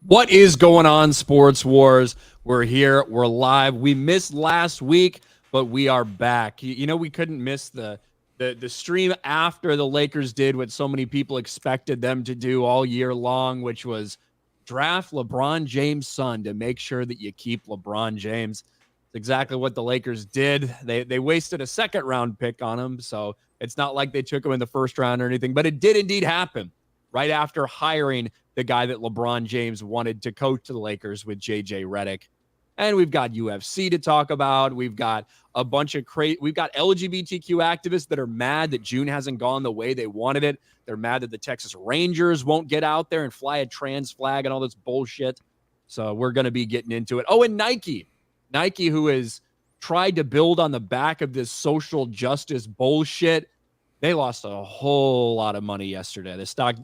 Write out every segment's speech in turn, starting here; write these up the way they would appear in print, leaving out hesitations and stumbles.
What is going on, Sports Wars? We're here. We're live. We missed last week, but we are back. You know, we couldn't miss the stream after the Lakers did what so many people expected them to do all year long, which was draft LeBron James' son to make sure that you keep LeBron James. It's exactly what the Lakers did. They wasted a second-round pick on him, so it's not like they took him in the first round or anything, but it did indeed happen right after hiring the guy that LeBron James wanted to coach the Lakers with JJ Redick. And we've got UFC to talk about. We've got a bunch of we've got LGBTQ activists that are mad that June hasn't gone the way they wanted it. They're mad that the Texas Rangers won't get out there and fly a trans flag and all this bullshit. So we're going to be getting into it. Oh, and Nike, who has tried to build on the back of this social justice bullshit, they lost a whole lot of money yesterday. The stock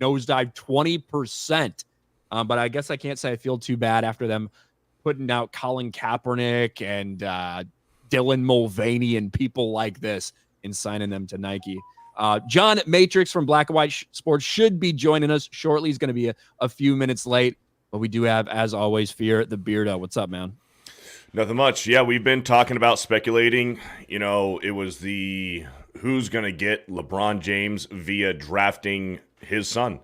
nosedived 20%. But I guess I can't say I feel too bad after them putting out Colin Kaepernick and Dylan Mulvaney and people like this and signing them to Nike. John Matrix from Black and White Sports should be joining us shortly. He's going to be a few minutes late, but we do have, as always, Fear the Beardo. What's up, man? Nothing much. Yeah, we've been talking about speculating. You know, it was the who's going to get LeBron James via drafting his son.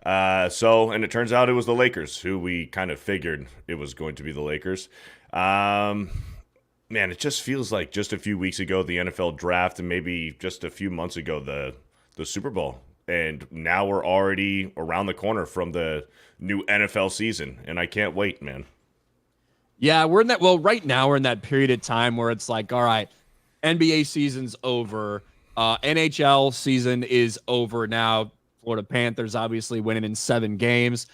And it turns out it was the Lakers, who we kind of figured it was going to be the Lakers. Man, it just feels like just a few weeks ago, the NFL draft, and maybe just a few months ago, the Super Bowl. And now we're already around the corner from the new NFL season, and I can't wait, man. Yeah, we're in that. Well, right now we're in that period of time where it's like, all right, NBA season's over. NHL season is over now. Florida Panthers obviously winning in 7 games.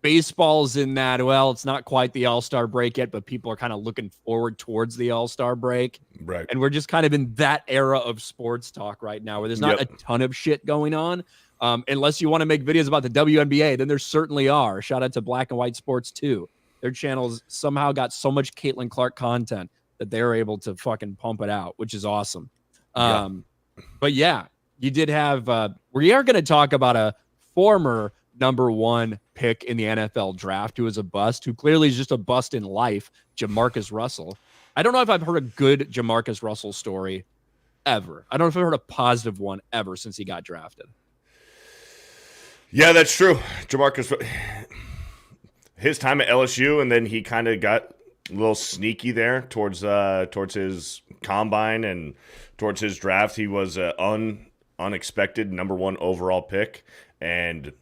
Baseball's in that. Well, it's not quite the All-Star break yet, but people are kind of looking forward towards the All-Star break. Right. And we're just kind of in that era of sports talk right now where there's not a ton of shit going on. Unless you want to make videos about the WNBA, then there certainly are. Shout out to Black and White Sports too. Their channels somehow got so much Caitlin Clark content that they're able to fucking pump it out, which is awesome. But yeah, you did have, we are going to talk about a former number 1 pick in the NFL draft who is a bust, who clearly is just a bust in life, Jamarcus Russell. I don't know if I've heard a good Jamarcus Russell story ever. I don't know if I've heard a positive one ever since he got drafted. Yeah, that's true. Jamarcus, his time at LSU, and then he kind of got a little sneaky there towards his combine and towards his draft. He was an unexpected number 1 overall pick, and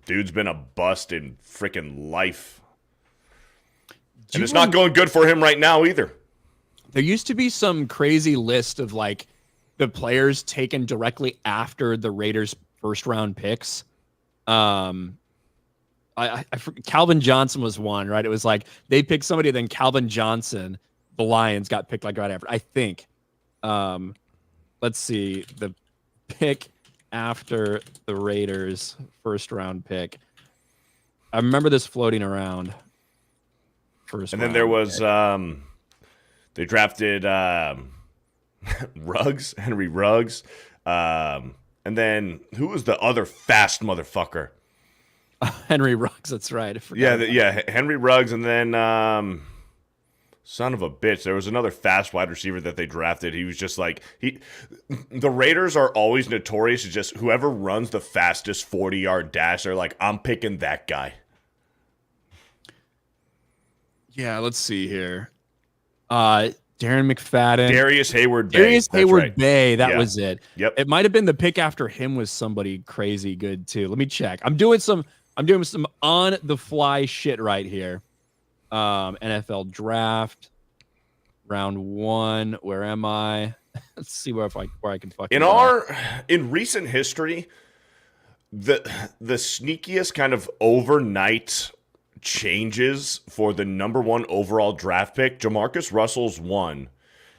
dude's been a bust in freaking life. And it's not going good for him right now either. There used to be some crazy list of like the players taken directly after the Raiders' first round picks. Calvin Johnson was one, right? It was like they picked somebody, then Calvin Johnson, the Lions, got picked like right after. I think. Let's see, the pick after the Raiders' first round pick. I remember this floating around. And then there was they drafted Ruggs, Henry Ruggs, and then who was the other fast motherfucker? Henry Ruggs, that's right. Henry Ruggs, and then son of a bitch, there was another fast wide receiver that they drafted. He was just like the Raiders are always notorious as just whoever runs the fastest 40-yard dash. They're like, I'm picking that guy. Yeah, let's see here. Darren McFadden, Darius Hayward Bay. That was it. Yep. It might have been the pick after him was somebody crazy good too. Let me check. I'm doing some on the fly shit right here. NFL draft round 1. Where am I? Let's see where I can fucking in recent history, the sneakiest kind of overnight changes for the number 1 overall draft pick, Jamarcus Russell's one.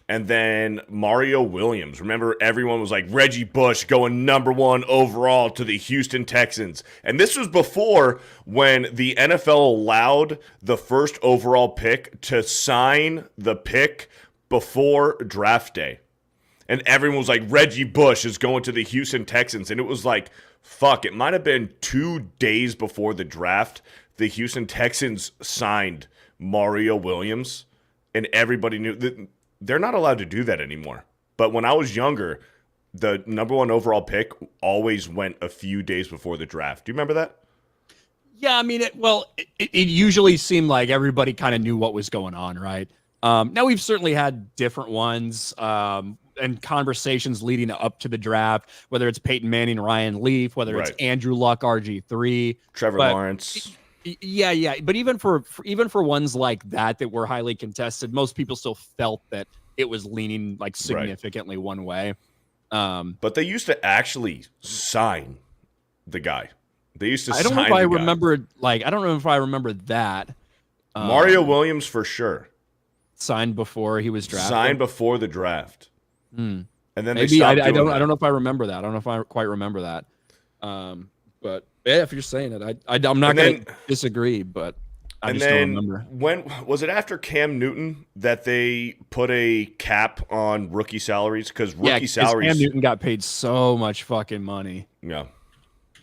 And then Mario Williams. Remember, everyone was like, Reggie Bush going number 1 overall to the Houston Texans. And this was before when the NFL allowed the first overall pick to sign the pick before draft day. And everyone was like, Reggie Bush is going to the Houston Texans. And it was like, fuck, it might have been 2 days before the draft. The Houston Texans signed Mario Williams. And everybody knew that they're not allowed to do that anymore. But when I was younger, the number 1 overall pick always went a few days before the draft. Do you remember that? Yeah, I mean, it usually seemed like everybody kind of knew what was going on, right? Now we've certainly had different ones and conversations leading up to the draft, whether it's Peyton Manning, Ryan Leaf, whether it's Andrew Luck, RG3, Trevor Lawrence. Yeah. But even for ones like that were highly contested, most people still felt that it was leaning like significantly one way. But they used to actually sign the guy. They used to. I don't know if I remember. Like, I don't know if I remember that. Mario Williams for sure signed before he was drafted. Signed before the draft. And then maybe I don't know if I remember that. I don't know if I quite remember that. But yeah, if you're saying it, I'm not going to disagree. But I just don't remember. When was it after Cam Newton that they put a cap on rookie salaries? Because rookie salaries, Cam Newton got paid so much fucking money. Yeah.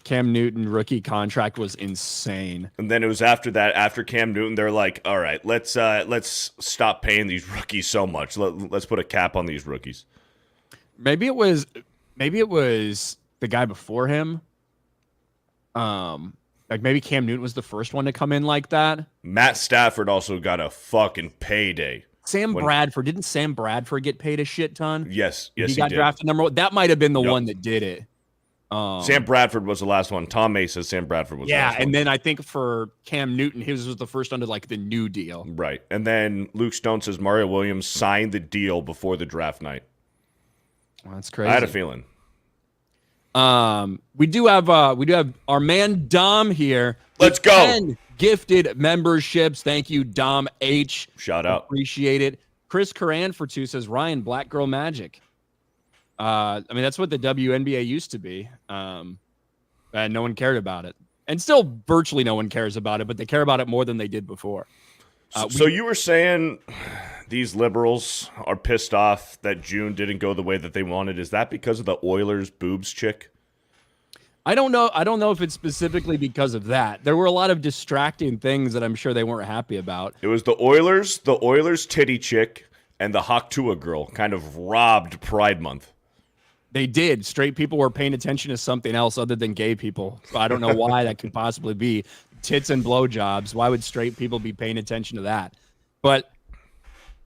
Cam Newton rookie contract was insane. And then it was after that, after Cam Newton, they're like, all right, let's stop paying these rookies so much. Let's put a cap on these rookies. Maybe it was the guy before him. Like maybe Cam Newton was the first one to come in like that. Matt Stafford also got a fucking payday. Didn't Sam Bradford get paid a shit ton? Yes, he got drafted number 1. That might have been the one that did it. Sam Bradford was the last one. Tom May says Sam Bradford was the last one. And then I think for Cam Newton, his was the first under like the new deal. Right. And then Luke Stone says Mario Williams signed the deal before the draft night. Well, that's crazy. I had a feeling. We do have our man Dom here. Let's go. 10 gifted memberships. Thank you, Dom H. Shout out. Appreciate it. Chris Coran for 2 says Ryan, Black Girl Magic. I mean, that's what the WNBA used to be. And no one cared about it. And still virtually no one cares about it, but they care about it more than they did before. So you were saying these liberals are pissed off that June didn't go the way that they wanted. Is that because of the Oilers boobs chick? I don't know. I don't know if it's specifically because of that. There were a lot of distracting things that I'm sure they weren't happy about. It was the Oilers titty chick, and the Haktua girl kind of robbed Pride Month. They did. Straight people were paying attention to something else other than gay people. I don't know why that could possibly be. Tits and blowjobs. Why would straight people be paying attention to that? But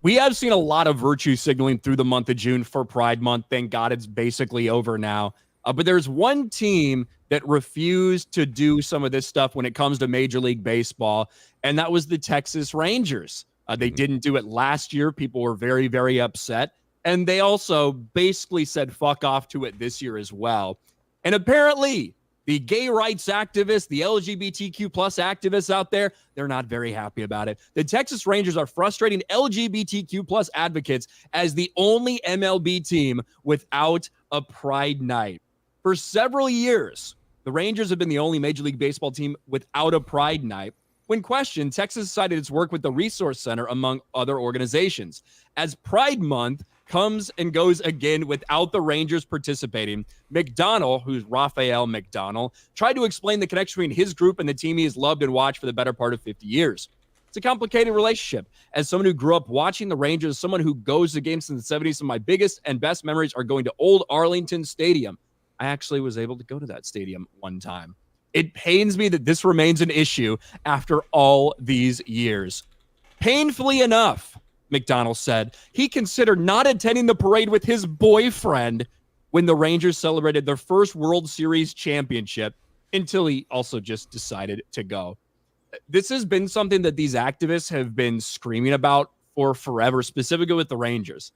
we have seen a lot of virtue signaling through the month of June for Pride Month. Thank God it's basically over now. But there's one team that refused to do some of this stuff when it comes to Major League Baseball, and that was the Texas Rangers. They didn't do it last year. People were very, very upset. And they also basically said fuck off to it this year as well. And apparently, the gay rights activists, the LGBTQ plus activists out there, they're not very happy about it. The Texas Rangers are frustrating LGBTQ plus advocates as the only MLB team without a Pride Night. For several years, the Rangers have been the only Major League Baseball team without a Pride Night. When questioned, Texas cited its work with the Resource Center, among other organizations. As Pride Month comes and goes again without the Rangers participating, McDonald, who's Raphael McDonald, tried to explain the connection between his group and the team he has loved and watched for the better part of 50 years. It's a complicated relationship. As someone who grew up watching the Rangers, someone who goes to games in the 70s, some of my biggest and best memories are going to Old Arlington Stadium. I actually was able to go to that stadium one time. It pains me that this remains an issue after all these years. Painfully enough, McDonald said, he considered not attending the parade with his boyfriend when the Rangers celebrated their first World Series championship until he also just decided to go. This has been something that these activists have been screaming about for forever, specifically with the Rangers.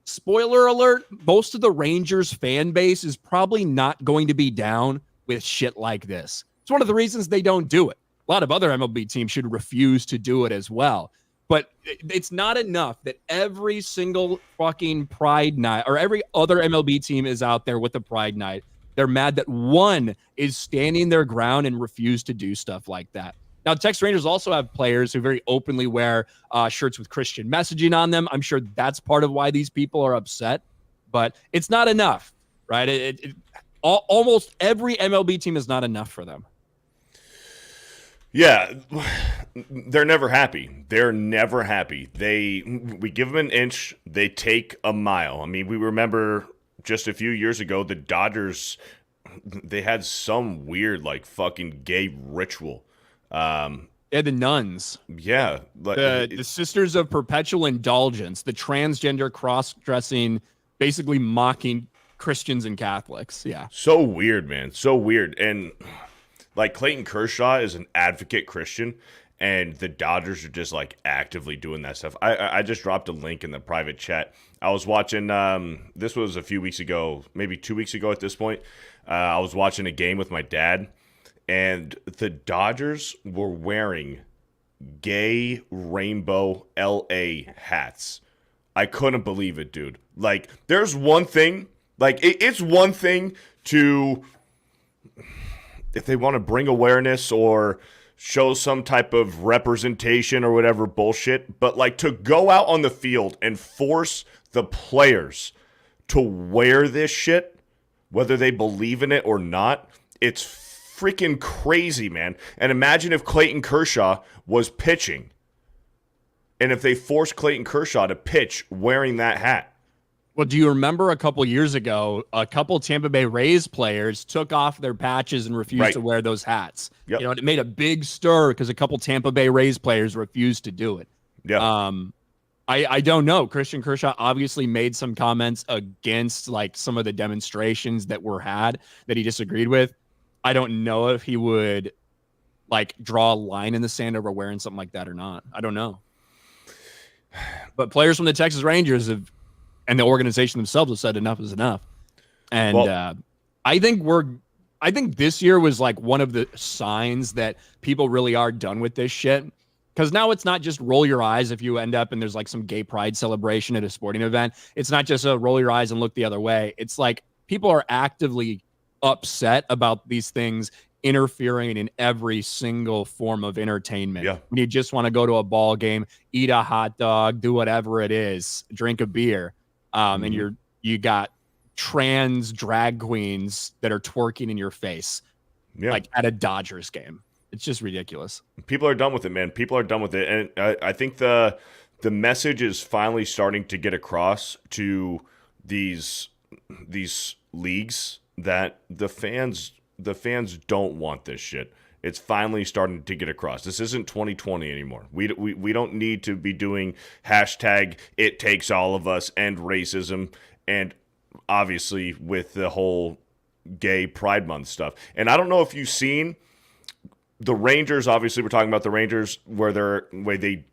Spoiler alert, most of the Rangers fan base is probably not going to be down with shit like this. It's one of the reasons they don't do it. A lot of other MLB teams should refuse to do it as well. But it's not enough that every single fucking Pride Night or every other MLB team is out there with the Pride Night. They're mad that one is standing their ground and refuse to do stuff like that. Now, Texas Rangers also have players who very openly wear shirts with Christian messaging on them. I'm sure that's part of why these people are upset. but it's not enough, right? Almost every MLB team is not enough for them. Yeah, they're never happy. They're never happy. We give them an inch, they take a mile. I mean, we remember just a few years ago, the Dodgers, they had some weird, like, fucking gay ritual. Yeah, the nuns. Yeah. The Sisters of Perpetual Indulgence, the transgender cross-dressing, basically mocking Christians and Catholics. Yeah. So weird, man. So weird. And, like, Clayton Kershaw is an advocate Christian, and the Dodgers are just, like, actively doing that stuff. I just dropped a link in the private chat. I was watching, this was a few weeks ago, maybe 2 weeks ago at this point. I was watching a game with my dad, and the Dodgers were wearing gay rainbow LA hats. I couldn't believe it, dude. Like, there's one thing, like, it's one thing to, if they want to bring awareness or show some type of representation or whatever bullshit, but, like, to go out on the field and force the players to wear this shit, whether they believe in it or not, it's freaking crazy, man. And imagine if Clayton Kershaw was pitching, and if they forced Clayton Kershaw to pitch wearing that hat. Well, do you remember a couple years ago, a couple Tampa Bay Rays players took off their patches and refused to wear those hats? Yep. You know, it made a big stir because a couple Tampa Bay Rays players refused to do it. Yeah. I don't know. Christian Kershaw obviously made some comments against, like, some of the demonstrations that were had that he disagreed with. I don't know if he would, like, draw a line in the sand over wearing something like that or not. I don't know. But players from the Texas Rangers have, and the organization themselves have said enough is enough. And I think this year was, like, one of the signs that people really are done with this shit. Because now it's not just roll your eyes if you end up and there's, like, some gay pride celebration at a sporting event. It's not just a roll your eyes and look the other way. It's like people are actively upset about these things interfering in every single form of entertainment. Yeah. You just want to go to a ball game, eat a hot dog, do whatever it is, drink a beer. And you got trans drag queens that are twerking in your face, like at a Dodgers game. It's just ridiculous. People are done with it, man. People are done with it. And I think the message is finally starting to get across to these leagues that the fans don't want this shit. It's finally starting to get across. This isn't 2020 anymore. We don't need to be doing hashtag it takes all of us, end racism, and obviously with the whole gay Pride Month stuff. And I don't know if you've seen the Rangers. Obviously, we're talking about the Rangers where they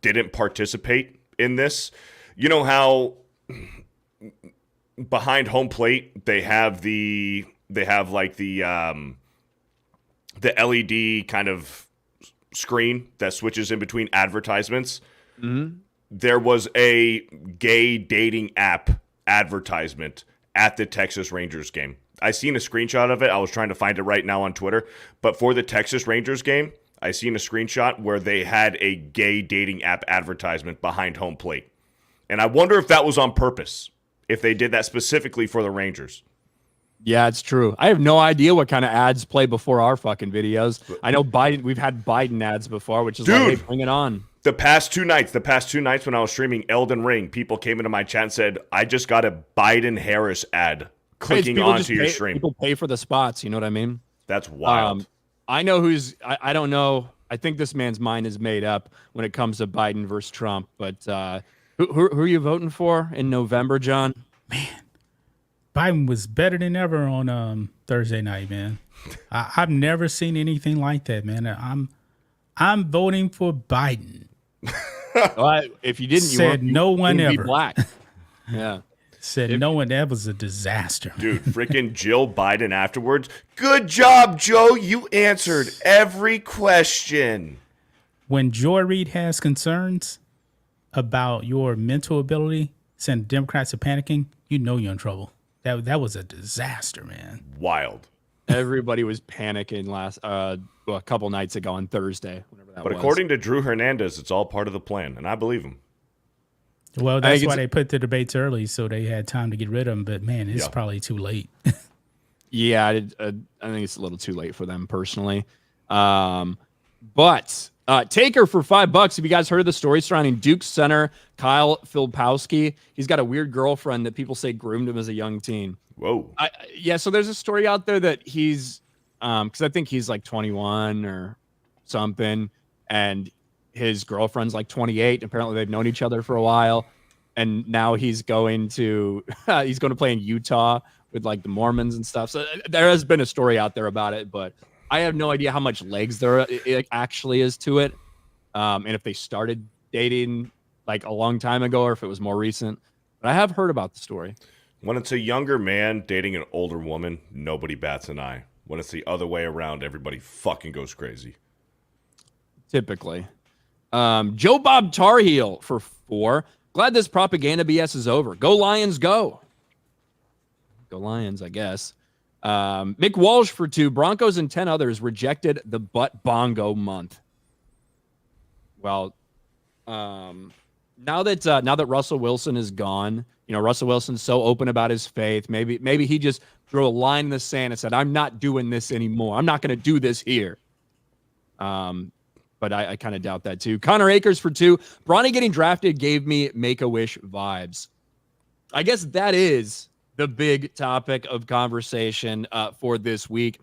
didn't participate in this. You know how behind home plate they have the LED kind of screen that switches in between advertisements. Mm-hmm. There was a gay dating app advertisement at the Texas Rangers game. I seen a screenshot of it. I was trying to find it right now on Twitter. But for the Texas Rangers game, I seen a screenshot where they had a gay dating app advertisement behind home plate. And I wonder if that was on purpose, if they did that specifically for the Rangers. Yeah, it's true. I have no idea what kind of ads play before our fucking videos. I know we've had Biden ads before, which is like, hey, bring it on. The past two nights when I was streaming Elden Ring, people came into my chat and said, I just got a Biden-Harris ad clicking onto your stream. People pay for the spots, you know what I mean? That's wild. I know I don't know. I think this man's mind is made up when it comes to Biden versus Trump. But who are you voting for in November, John? Man, Biden was better than ever on Thursday night, man. I've never seen anything like that, man. I'm voting for Biden. Well, if you didn't, said no one ever. Be black. Yeah. Said no one. That was a disaster, dude. Freaking Jill Biden afterwards. Good job, Joe. You answered every question. When Joy Reid has concerns about your mental ability, saying the Democrats are panicking, you know you're in trouble. That was a disaster, man. Wild. Everybody was panicking a couple nights ago on Thursday, whenever that was. But according to Drew Hernandez, it's all part of the plan, and I believe him. Well, that's why they put the debates early, so they had time to get rid of them. But man, it's probably too late. Yeah, I think it's a little too late for them personally. But Taker for $5. Have you guys heard of the story surrounding Duke center Kyle Filipowski? He's got a weird girlfriend that people say groomed him as a young teen. Whoa. Yeah, so there's a story out there that he's, because I think he's like 21 or something, and his girlfriend's like 28. Apparently, they've known each other for a while, and now he's going to play in Utah with like the Mormons and stuff. So there has been a story out there about it, but I have no idea how much legs there actually is to it, and if they started dating like a long time ago or if it was more recent. But I have heard about the story. When it's a younger man dating an older woman, nobody bats an eye. When it's the other way around, everybody fucking goes crazy. Typically. Joe Bob Tarheel for $4. Glad this propaganda BS is over. Go Lions, go. Go Lions, I guess. Mick Walsh for $2. Broncos and 10 others rejected the butt bongo month. Well, now that Russell Wilson is gone, Russell Wilson's so open about his faith. Maybe he just drew a line in the sand and said, "I'm not doing this anymore. I'm not going to do this here." But I kind of doubt that too. Connor Akers for $2. Bronny getting drafted gave me Make-A-Wish vibes. I guess that is the big topic of conversation for this week.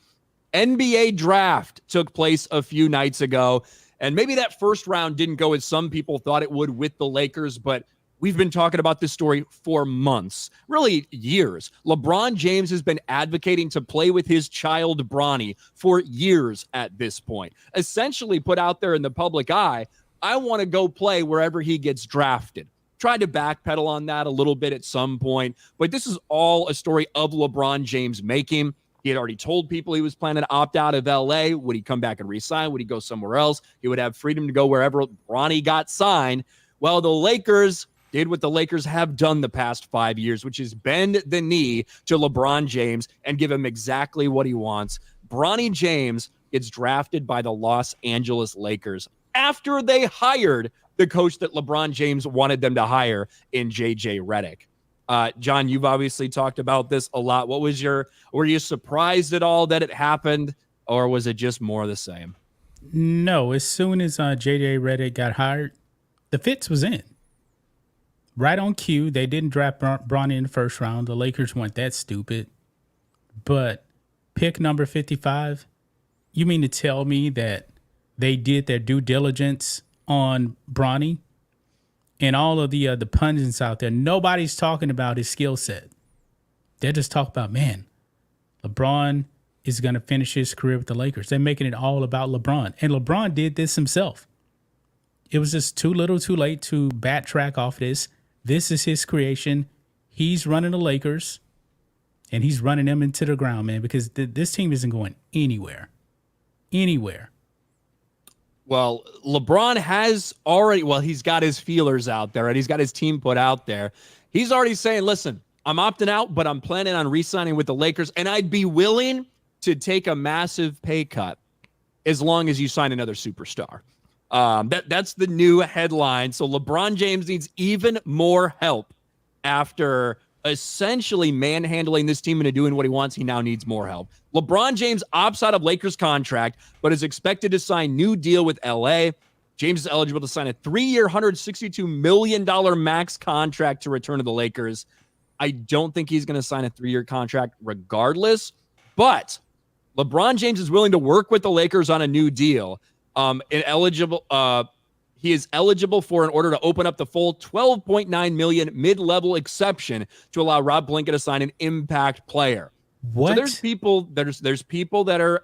NBA draft took place a few nights ago, and maybe that first round didn't go as some people thought it would with the Lakers, but we've been talking about this story for months, really years. LeBron James has been advocating to play with his child Bronny for years at this point. Essentially put out there in the public eye, I want to go play wherever he gets drafted. Tried to backpedal on that a little bit at some point, but this is all a story of LeBron James making. He had already told people he was planning to opt out of LA. Would he come back and re-sign? Would he go somewhere else? He would have freedom to go wherever Bronny got signed. Well, the Lakers did what the Lakers have done the past 5 years, which is bend the knee to LeBron James and give him exactly what he wants. Bronny James gets drafted by the Los Angeles Lakers after they hired the coach that LeBron James wanted them to hire in JJ Redick. John, you've obviously talked about this a lot. Were you surprised at all that it happened, or was it just more of the same? No, as soon as JJ Redick got hired, the fits was in. Right on cue. They didn't draft Bronny in the first round. The Lakers weren't that stupid. But pick number 55, you mean to tell me that they did their due diligence on Bronny? And all of the pundits out there, nobody's talking about his skill set. They're just talking about, man, LeBron is going to finish his career with the Lakers. They're making it all about LeBron. And LeBron did this himself. It was just too little too late to backtrack off this. This is his creation. He's running the Lakers, and he's running them into the ground, man, because this team isn't going anywhere. Anywhere. Well, LeBron has already, he's got his feelers out there, and he's got his team put out there. He's already saying, listen, I'm opting out, but I'm planning on re-signing with the Lakers, and I'd be willing to take a massive pay cut as long as you sign another superstar. That's the new headline. So LeBron James needs even more help after essentially manhandling this team into doing what he wants. He now needs more help. LeBron James opts out of Lakers contract, but is expected to sign new deal with LA. James is eligible to sign a 3-year, $162 million max contract to return to the Lakers. I don't think he's going to sign a 3-year contract regardless, but LeBron James is willing to work with the Lakers on a new deal. He is eligible for, in order to open up the full $12.9 million mid-level exception to allow Rob Pelinka to sign an impact player. What? So there's people that are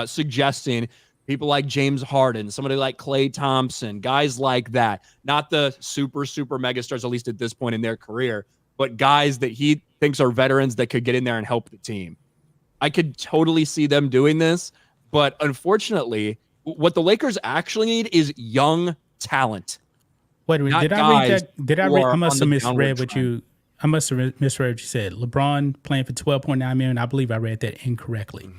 suggesting people like James Harden, somebody like Klay Thompson, guys like that, not the super megastars, at least at this point in their career, but guys that he thinks are veterans that could get in there and help the team. I could totally see them doing this, but unfortunately, what the Lakers actually need is young talent. Wait a minute, did I read that? Did I read? I must have misread what you. I must have misread what you said. LeBron playing for $12.9 million. I believe I read that incorrectly.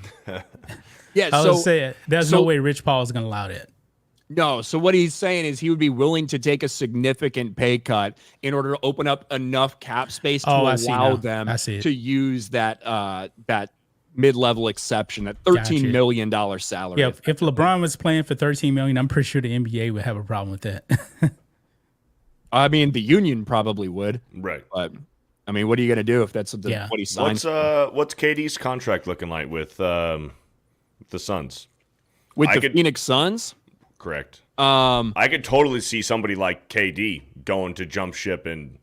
Yeah, I was saying there's no way Rich Paul is going to allow that. No, so what he's saying is he would be willing to take a significant pay cut in order to open up enough cap space to I see allow now. them I see it. to use that mid-level exception, that $13 Gotcha. million salary. Yeah, if LeBron was playing for $13 million, I'm pretty sure the NBA would have a problem with that. I mean, the union probably would, Right. but I mean, what are you going to do if that's what he signs? What's KD's contract looking like with the Suns? With the Phoenix Suns? Correct. I could totally see somebody like KD going to jump ship and.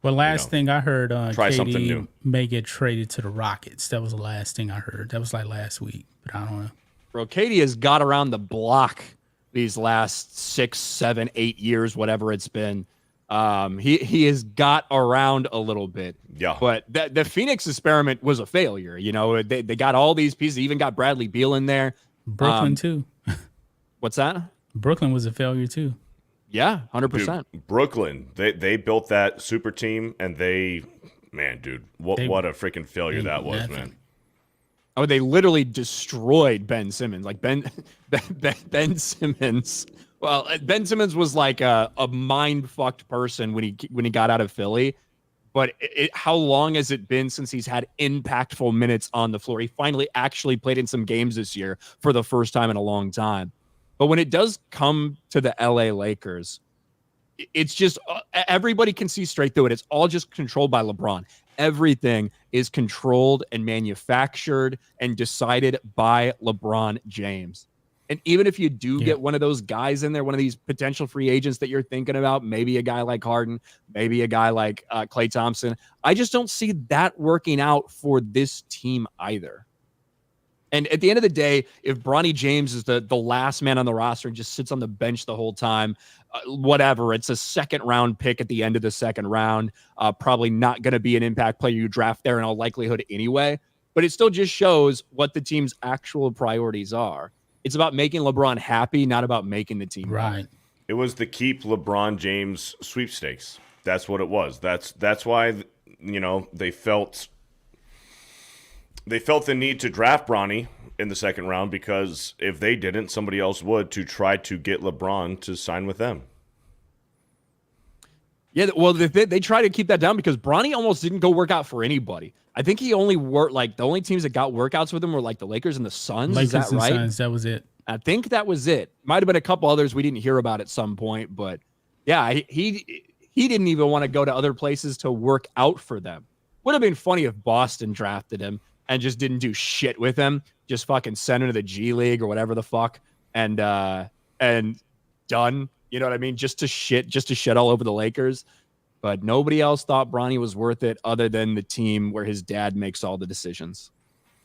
Well, last thing I heard, try something KD new. may get traded to the Rockets. That was the last thing I heard. That was like last week, but I don't know. Bro, KD has got around the block these last 6, 7, 8 years, whatever it's been. He has got around a little bit. Yeah. But the Phoenix experiment was a failure. You know, they got all these pieces. They even got Bradley Beal in there. Brooklyn too. What's that? Brooklyn was a failure too. Yeah, 100%. Dude, Brooklyn, they built that super team, and what a freaking failure that was, man. Oh, they literally destroyed Ben Simmons. Like Ben Simmons. Well, Ben Simmons was like a mind-fucked person when he got out of Philly. But how long has it been since he's had impactful minutes on the floor? He finally actually played in some games this year for the first time in a long time. But when it does come to the LA Lakers, it's just everybody can see straight through it. It's all just controlled by LeBron. Everything is controlled and manufactured and decided by LeBron James. And even if you do get one of those guys in there, one of these potential free agents that you're thinking about, maybe a guy like Harden, maybe a guy like Klay Thompson, I just don't see that working out for this team either. And at the end of the day, if Bronny James is the last man on the roster and just sits on the bench the whole time, whatever, it's a second-round pick at the end of the second round, probably not going to be an impact player you draft there in all likelihood anyway. But it still just shows what the team's actual priorities are. It's about making LeBron happy, not about making the team right. It was the keep LeBron James sweepstakes. That's what it was. That's why they felt the need to draft Bronny in the second round, because if they didn't, somebody else would, to try to get LeBron to sign with them. Yeah, well, they try to keep that down because Bronny almost didn't go work out for anybody. I think he only worked, like, the only teams that got workouts with him were like the Lakers and the Suns. Lakers Is that and right? Suns, that was it. I think that was it. Might have been a couple others we didn't hear about at some point, but yeah, he didn't even want to go to other places to work out for them. Would have been funny if Boston drafted him and just didn't do shit with him, just fucking send him to the G League or whatever the fuck, and done. You know what I mean? Just to shit all over the Lakers. But nobody else thought Bronny was worth it other than the team where his dad makes all the decisions.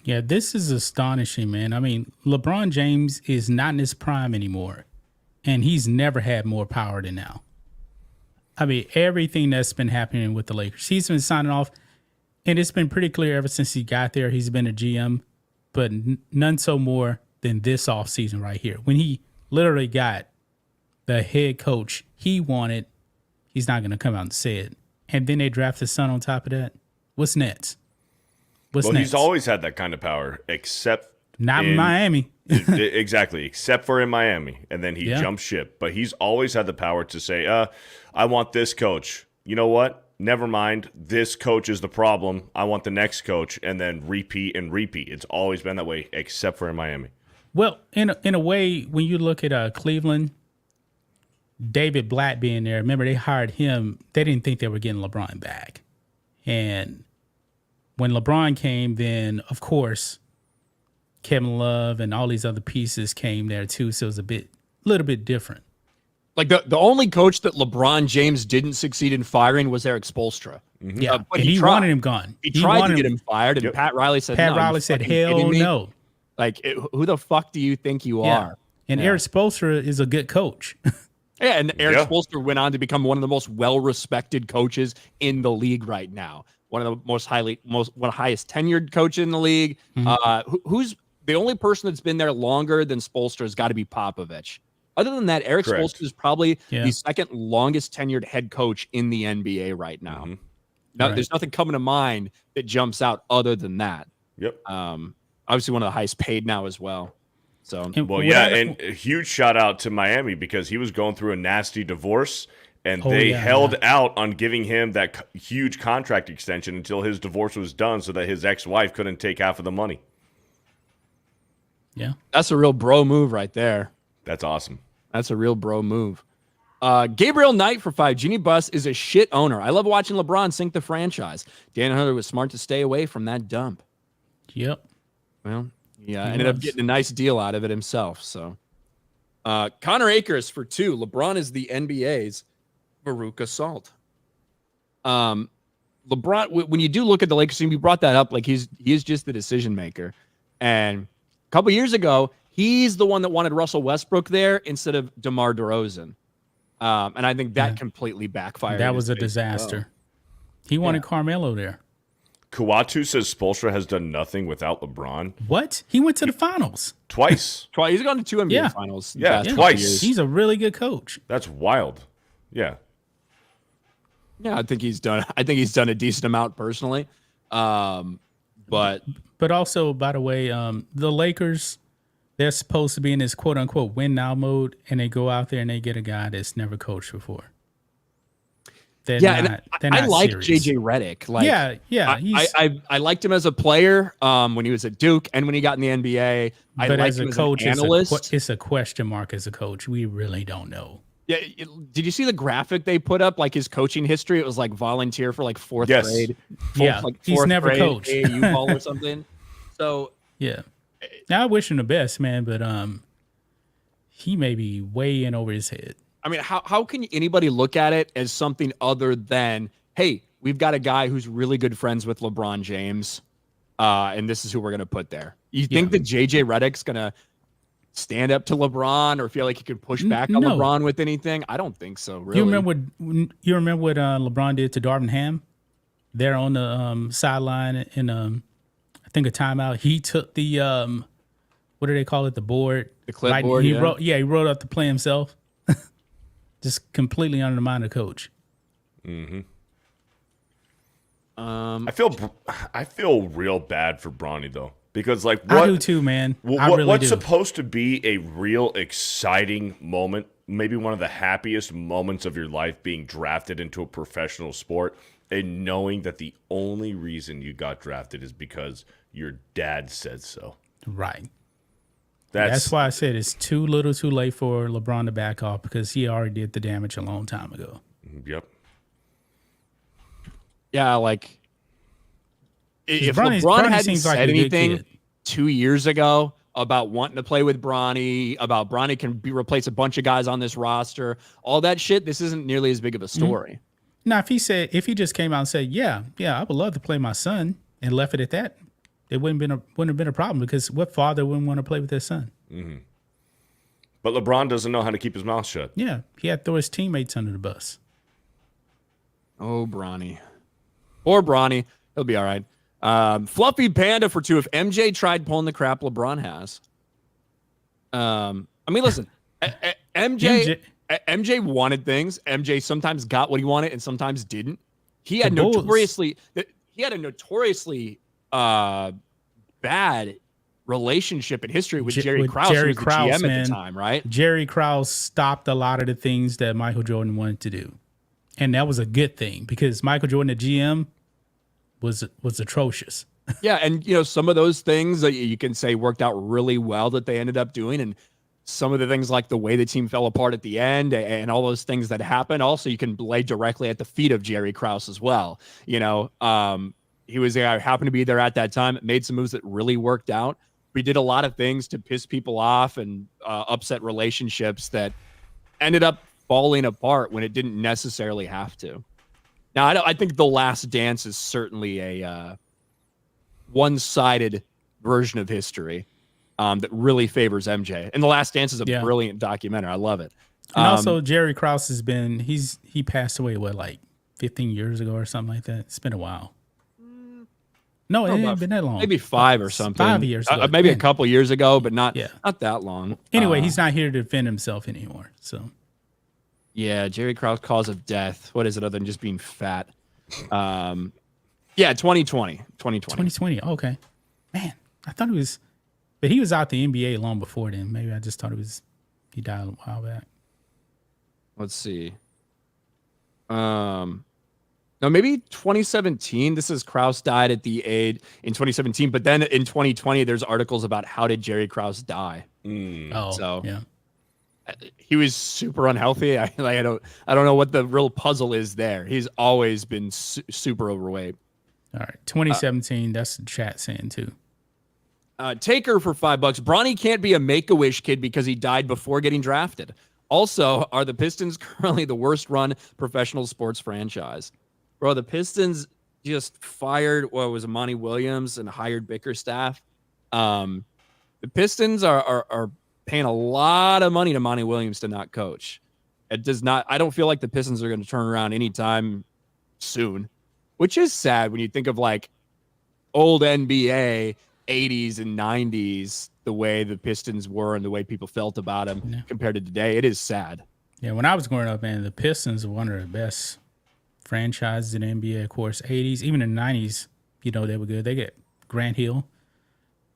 Yeah, this is astonishing, man. I mean, LeBron James is not in his prime anymore, and he's never had more power than now. I mean, everything that's been happening with the Lakers, he's been signing off, and it's been pretty clear ever since he got there, he's been a GM, but none so more than this offseason right here. When he literally got the head coach he wanted, he's not going to come out and say it. And then they draft his son on top of that. What's next? What's next? He's always had that kind of power, except not in Miami. Exactly, except for in Miami. And then he jumped ship. But he's always had the power to say, I want this coach. You know what? Never mind. This coach is the problem. I want the next coach. And then repeat and repeat. It's always been that way, except for in Miami. Well, in a way, when you look at Cleveland, David Blatt being there, remember they hired him. They didn't think they were getting LeBron back. And when LeBron came, then, of course, Kevin Love and all these other pieces came there too. So it was little bit different. Like the only coach that LeBron James didn't succeed in firing was Eric Spoelstra. Mm-hmm. Yeah, but he wanted him gone. He tried to get him fired, and Pat Riley said, Riley said, hell no. Like, who the fuck do you think you are? And Eric Spoelstra is a good coach. Yeah, and Eric Spoelstra went on to become one of the most well-respected coaches in the league right now. One of the highest tenured coach in the league. Mm-hmm. Who's the only person that's been there longer than Spoelstra has got to be Popovich. Other than that, Eric Spoelstra is probably the second longest tenured head coach in the NBA right now. Mm-hmm. Now, there's nothing coming to mind that jumps out other than that. Yep. Obviously one of the highest paid now as well. So Well, yeah, and a huge shout out to Miami because he was going through a nasty divorce, and they held out on giving him that huge contract extension until his divorce was done so that his ex-wife couldn't take half of the money. Yeah. that's a real bro move right there. That's awesome. That's a real bro move. Gabriel Knight for 5. Jeannie Buss is a shit owner. I love watching LeBron sink the franchise. Dan Hunter was smart to stay away from that dump. Yep. Well, yeah, ended up getting a nice deal out of it himself. So, Connor Akers for 2. LeBron is the NBA's Veruca Salt. LeBron, when you do look at the Lakers team, you brought that up. Like he is just the decision maker. And a couple years ago, he's the one that wanted Russell Westbrook there instead of DeMar DeRozan. And I think that completely backfired. That was a disaster. He wanted Carmelo there. Kuatu says Spoelstra has done nothing without LeBron. What? He went to the finals. Twice. He's gone to 2 NBA finals. Yeah, twice. He's a really good coach. That's wild. Yeah. Yeah, I think he's done a decent amount personally. But also, by the way, the Lakers, they're supposed to be in this quote unquote win now mode, and they go out there and they get a guy that's never coached before. They're not I like serious. JJ Redick. Like, I liked him as a player when he was at Duke and when he got in the NBA. I but liked as a him coach, as an analyst. it's a question mark as a coach. We really don't know. Yeah, did you see the graphic they put up? Like his coaching history, it was like volunteer for like fourth grade. He's never grade, coached AAU ball or something. So yeah, now I wish him the best, man. But he may be way in over his head. I mean, how can anybody look at it as something other than, hey, we've got a guy who's really good friends with LeBron James, and this is who we're going to put there? You think that JJ Redick's going to stand up to LeBron or feel like he could push back on LeBron with anything? I don't think so, really. You remember what LeBron did to Darvin Ham? There on the sideline in, I think, a timeout. He took the, what do they call it, the board? The clipboard, he wrote up the play himself. Just completely undermined the coach. Mm-hmm. I feel real bad for Bronny though, because like I do too, man. What's supposed to be a real exciting moment, maybe one of the happiest moments of your life, being drafted into a professional sport, and knowing that the only reason you got drafted is because your dad said so. Right. That's why I said it's too little too late for LeBron to back off, because he already did the damage a long time ago. Yep. Yeah, like if LeBron hadn't said anything 2 years ago about wanting to play with Bronny, about Bronny can replace a bunch of guys on this roster, all that shit, this isn't nearly as big of a story. Now, if he just came out and said, yeah, I would love to play my son, and left it at that, it wouldn't have been a problem, because what father wouldn't want to play with their son? Mm-hmm. But LeBron doesn't know how to keep his mouth shut. Yeah, he had to throw his teammates under the bus. Oh, Bronny. Or Bronny. He'll be all right. Fluffy Panda for 2. If MJ tried pulling the crap LeBron has. I mean, listen, MJ wanted things. MJ sometimes got what he wanted and sometimes didn't. He had a notoriously bad relationship in history with Jerry Krause, who was the GM at the time, right? Jerry Krause stopped a lot of the things that Michael Jordan wanted to do. And that was a good thing, because Michael Jordan, the GM, was atrocious. Yeah, and some of those things that you can say worked out really well that they ended up doing, and some of the things like the way the team fell apart at the end and all those things that happened, also you can lay directly at the feet of Jerry Krause as well. He was there, happened to be there at that time, made some moves that really worked out. We did a lot of things to piss people off and upset relationships that ended up falling apart when it didn't necessarily have to. Now, I think The Last Dance is certainly a one-sided version of history that really favors MJ. And The Last Dance is a brilliant documentary. I love it. And also, Jerry Krause he passed away, like 15 years ago or something like that? It's been a while. No, it ain't been that long. Maybe 5 or something. 5 years ago. Maybe a couple years ago, but not that long. Anyway, he's not here to defend himself anymore. So, yeah, Jerry Krause, cause of death. What is it other than just being fat? 2020. 2020. Okay, man, I thought he was But he was out the NBA long before then. Maybe I just thought he died a while back. Let's see. No, maybe 2017. This is Krause died at the age in 2017, but then in 2020, there's articles about how did Jerry Krause die. Oh, So yeah. he was super unhealthy. I don't know what the real puzzle is there. He's always been super overweight. All right, 2017. That's the chat saying too. Taker for $5. Bronny can't be a Make-A-Wish kid because he died before getting drafted. Also, are the Pistons currently the worst run professional sports franchise? Bro, the Pistons just fired Monty Williams and hired Bickerstaff. The Pistons are paying a lot of money to Monty Williams to not coach. It does not. I don't feel like the Pistons are going to turn around anytime soon, which is sad when you think of like old NBA 80s and 90s, the way the Pistons were and the way people felt about them compared to today. It is sad. Yeah, when I was growing up, man, the Pistons were one of the best franchises in the NBA, of course. 80s, even in the 90s, they were good. They get Grant Hill.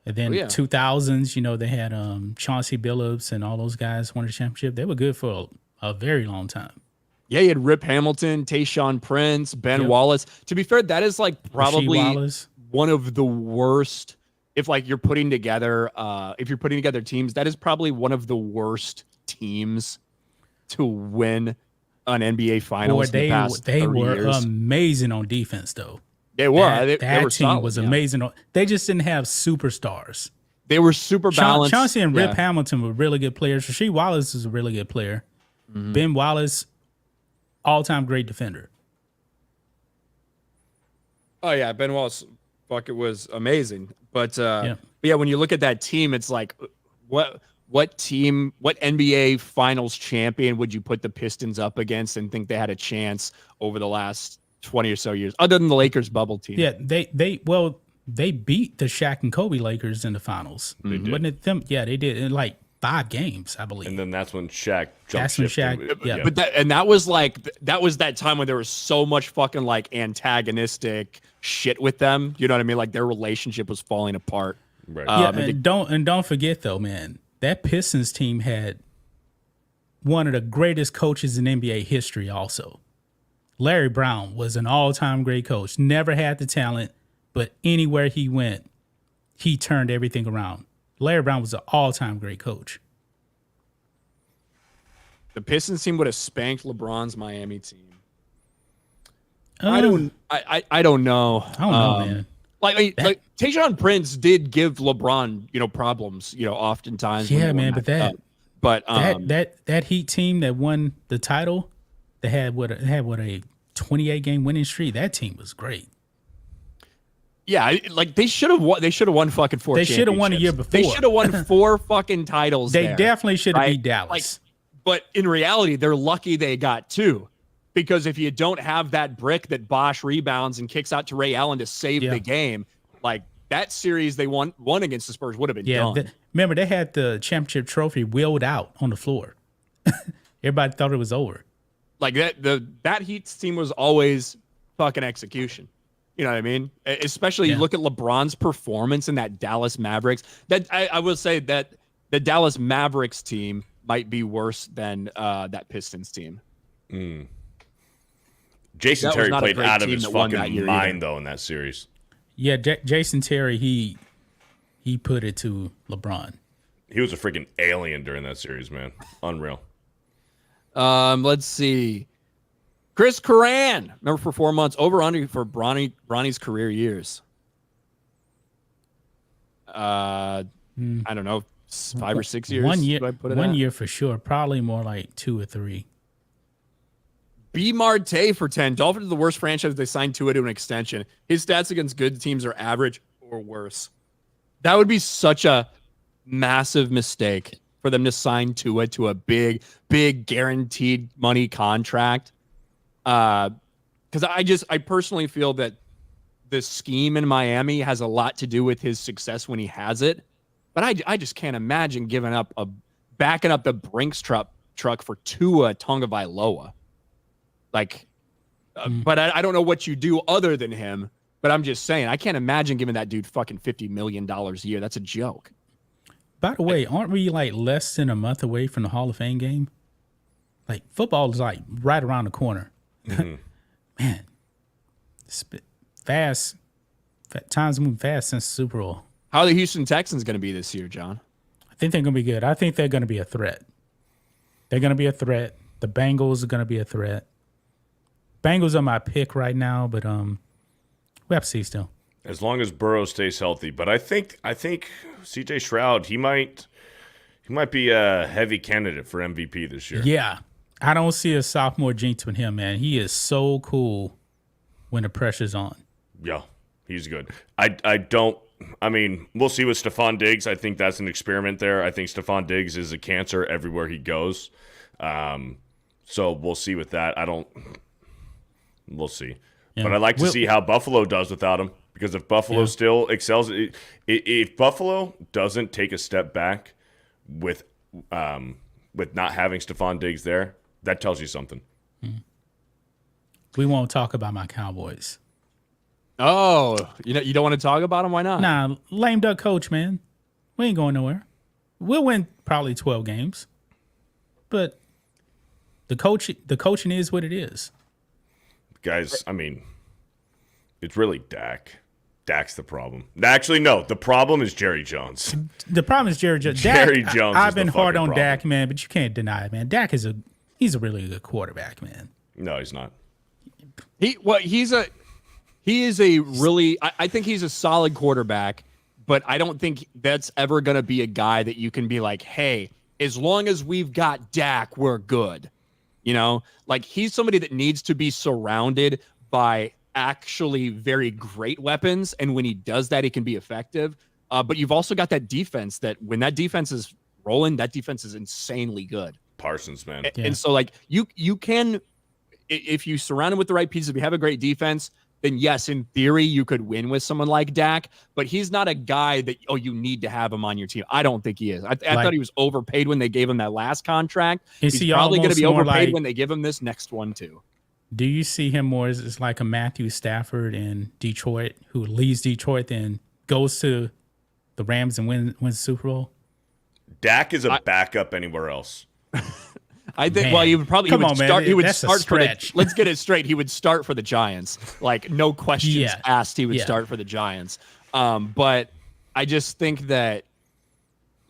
And then 2000s, they had Chauncey Billups and all those guys won the championship. They were good for a very long time. Yeah, you had Rip Hamilton, Tayshaun Prince, Ben Wallace. To be fair, that is like probably one of the worst. If like you're putting together teams, that is probably one of the worst teams to win an NBA Finals. They were years. Amazing on defense, though. They were. That they were team solid, was amazing. They just didn't have superstars. They were super balanced. Chauncey and Rip Hamilton were really good players. Rasheed Wallace is a really good player. Mm-hmm. Ben Wallace, all-time great defender. Oh yeah, Ben Wallace, it was amazing. But when you look at that team, it's like, what NBA Finals champion would you put the Pistons up against and think they had a chance over the last 20 or so years, other than the Lakers bubble team? Yeah, they beat the Shaq and Kobe Lakers in the finals. Wasn't it them? Yeah, they did in like 5 games, I believe. And then that's when Shaq jumped ship. Yeah. But that was that time when there was so much fucking like antagonistic shit with them. You know what I mean? Like their relationship was falling apart. Right. And don't forget though, man, that Pistons team had one of the greatest coaches in NBA history also. Larry Brown was an all-time great coach. Never had the talent, but anywhere he went, he turned everything around. Larry Brown was an all-time great coach. The Pistons team would have spanked LeBron's Miami team. I don't know. I don't know, man. Like Tayshaun Prince did give LeBron, problems, oftentimes. Yeah, man, that Heat team that won the title, they had a 28-game winning streak. That team was great. Yeah, like they should have won. They should have won fucking 4. They should have won a year before. They should have won 4 fucking titles. They definitely should have beat Dallas. But in reality, they're lucky they got 2, because if you don't have that brick that Bosch rebounds and kicks out to Ray Allen to save the game, like that series they won against the Spurs would have been done. Remember, they had the championship trophy wheeled out on the floor. Everybody thought it was over. Like that Heat team was always fucking execution. You know what I mean? Especially you look at LeBron's performance in that Dallas Mavericks. That I will say that the Dallas Mavericks team might be worse than that Pistons team. Jason Terry played out of his fucking mind though in that series. Yeah, Jason Terry, he put it to LeBron. He was a freaking alien during that series, man. Unreal. Let's see. Chris Curran, remember for 4 months, over under for Bronny's career years. I don't know, 5 or 6 years. 1 year, 1 year for sure. Probably more like 2 or 3. B. Marte for 10. Dolphins are the worst franchise. They signed Tua to an extension. His stats against good teams are average or worse. That would be such a massive mistake for them to sign Tua to a big guaranteed money contract. Because I personally feel that the scheme in Miami has a lot to do with his success when he has it. But I just can't imagine backing up the Brinks truck for Tua Tagovailoa. Like, but I don't know what you do other than him. But I'm just saying, I can't imagine giving that dude fucking $50 million a year. That's a joke. By the way, aren't we like less than a month away from the Hall of Fame game? Like football is like right around the corner. Man, it's fast. Time's moving fast since the Super Bowl. How are the Houston Texans going to be this year, John? I think they're going to be good. I think they're going to be a threat. They're going to be a threat. The Bengals are going to be a threat. Bengals are my pick right now, but we have to see still. As long as Burrow stays healthy, but I think C.J. Stroud he might be a heavy candidate for MVP this year. Yeah, I don't see a sophomore jinx with him, man. He is so cool when the pressure's on. Yeah, he's good. I mean, we'll see with Stephon Diggs. I think that's an experiment there. I think Stephon Diggs is a cancer everywhere he goes. So we'll see with that. We'll see. Yeah. But I'd like to see how Buffalo does without him, because if Buffalo still excels, if Buffalo doesn't take a step back with not having Stephon Diggs there, that tells you something. We won't talk about my Cowboys. Oh, you don't want to talk about them? Why not? Nah, lame duck coach, man. We ain't going nowhere. We'll win probably 12 games, but the coaching is what it is. Guys, I mean, it's really Dak. Dak's the problem. Actually, no. The problem is Jerry Jones. The problem is Jerry Jones. Jerry Jones. I've been hard on problem. Dak, man, but you can't deny it, man. Dak he's a really good quarterback, man. No, he's not. I think he's a solid quarterback, but I don't think that's ever going to be a guy that you can be like, hey, as long as we've got Dak, we're good. Like he's somebody that needs to be surrounded by actually very great weapons. And when he does that, he can be effective. But you've also got that defense that when that defense is rolling, that defense is insanely good. Parsons, man. And so like you can, if you surround him with the right pieces, if you have a great defense, then yes, in theory, you could win with someone like Dak, but he's not a guy that, you need to have him on your team. I don't think he is. I thought he was overpaid when they gave him that last contract. He's probably going to be overpaid when they give him this next one too. Do you see him more as like a Matthew Stafford in Detroit, who leaves Detroit and goes to the Rams and wins the Super Bowl? Dak is a backup anywhere else. I think. Man. Well, he would start. Man. He would That's start for the. Let's get it straight. He would start for the Giants. Like no questions asked. He would start for the Giants. But I just think that,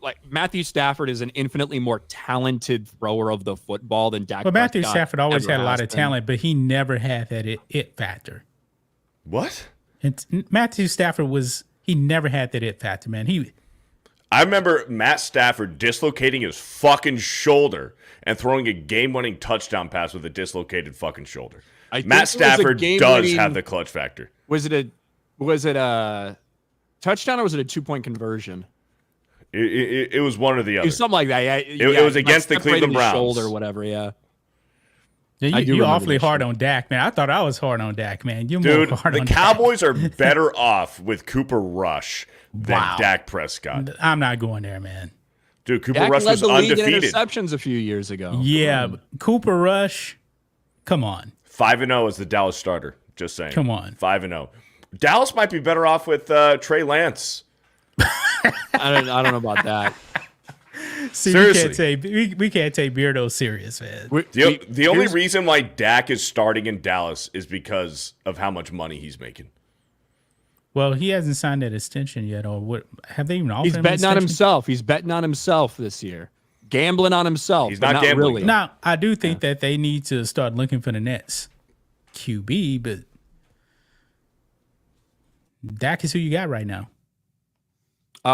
like Matthew Stafford is an infinitely more talented thrower of the football than Dak. But Matthew Stafford always had a lot of talent, but he never had that it factor. What? And Matthew Stafford he never had that it factor, man. I remember Matt Stafford dislocating his fucking shoulder and throwing a game-winning touchdown pass with a dislocated fucking shoulder. Matt Stafford does have the clutch factor. Was it a touchdown or was it a 2-point conversion? It was one or the other. It was something like that. Yeah, it was against the Cleveland Browns. Shoulder or whatever. Yeah. You're awfully hard on Dak, man. I thought I was hard on Dak, man. Dude, the Cowboys are better off with Cooper Rush than Dak Prescott. I'm not going there, man. Dude, Cooper Rush was undefeated. Dak led the league in interceptions a few years ago. Yeah, Cooper Rush, come on. 5-0 is the Dallas starter. Just saying. Come on. 5-0. Dallas might be better off with Trey Lance. I don't know about that. See, seriously, we can't take Beardo serious, man. The only reason why Dak is starting in Dallas is because of how much money he's making. Well, he hasn't signed that extension yet, or what? Have they even offered him? He's betting on himself. He's betting on himself this year, gambling on himself. He's not gambling. Really. Now, I do think that they need to start looking for the next QB, but Dak is who you got right now.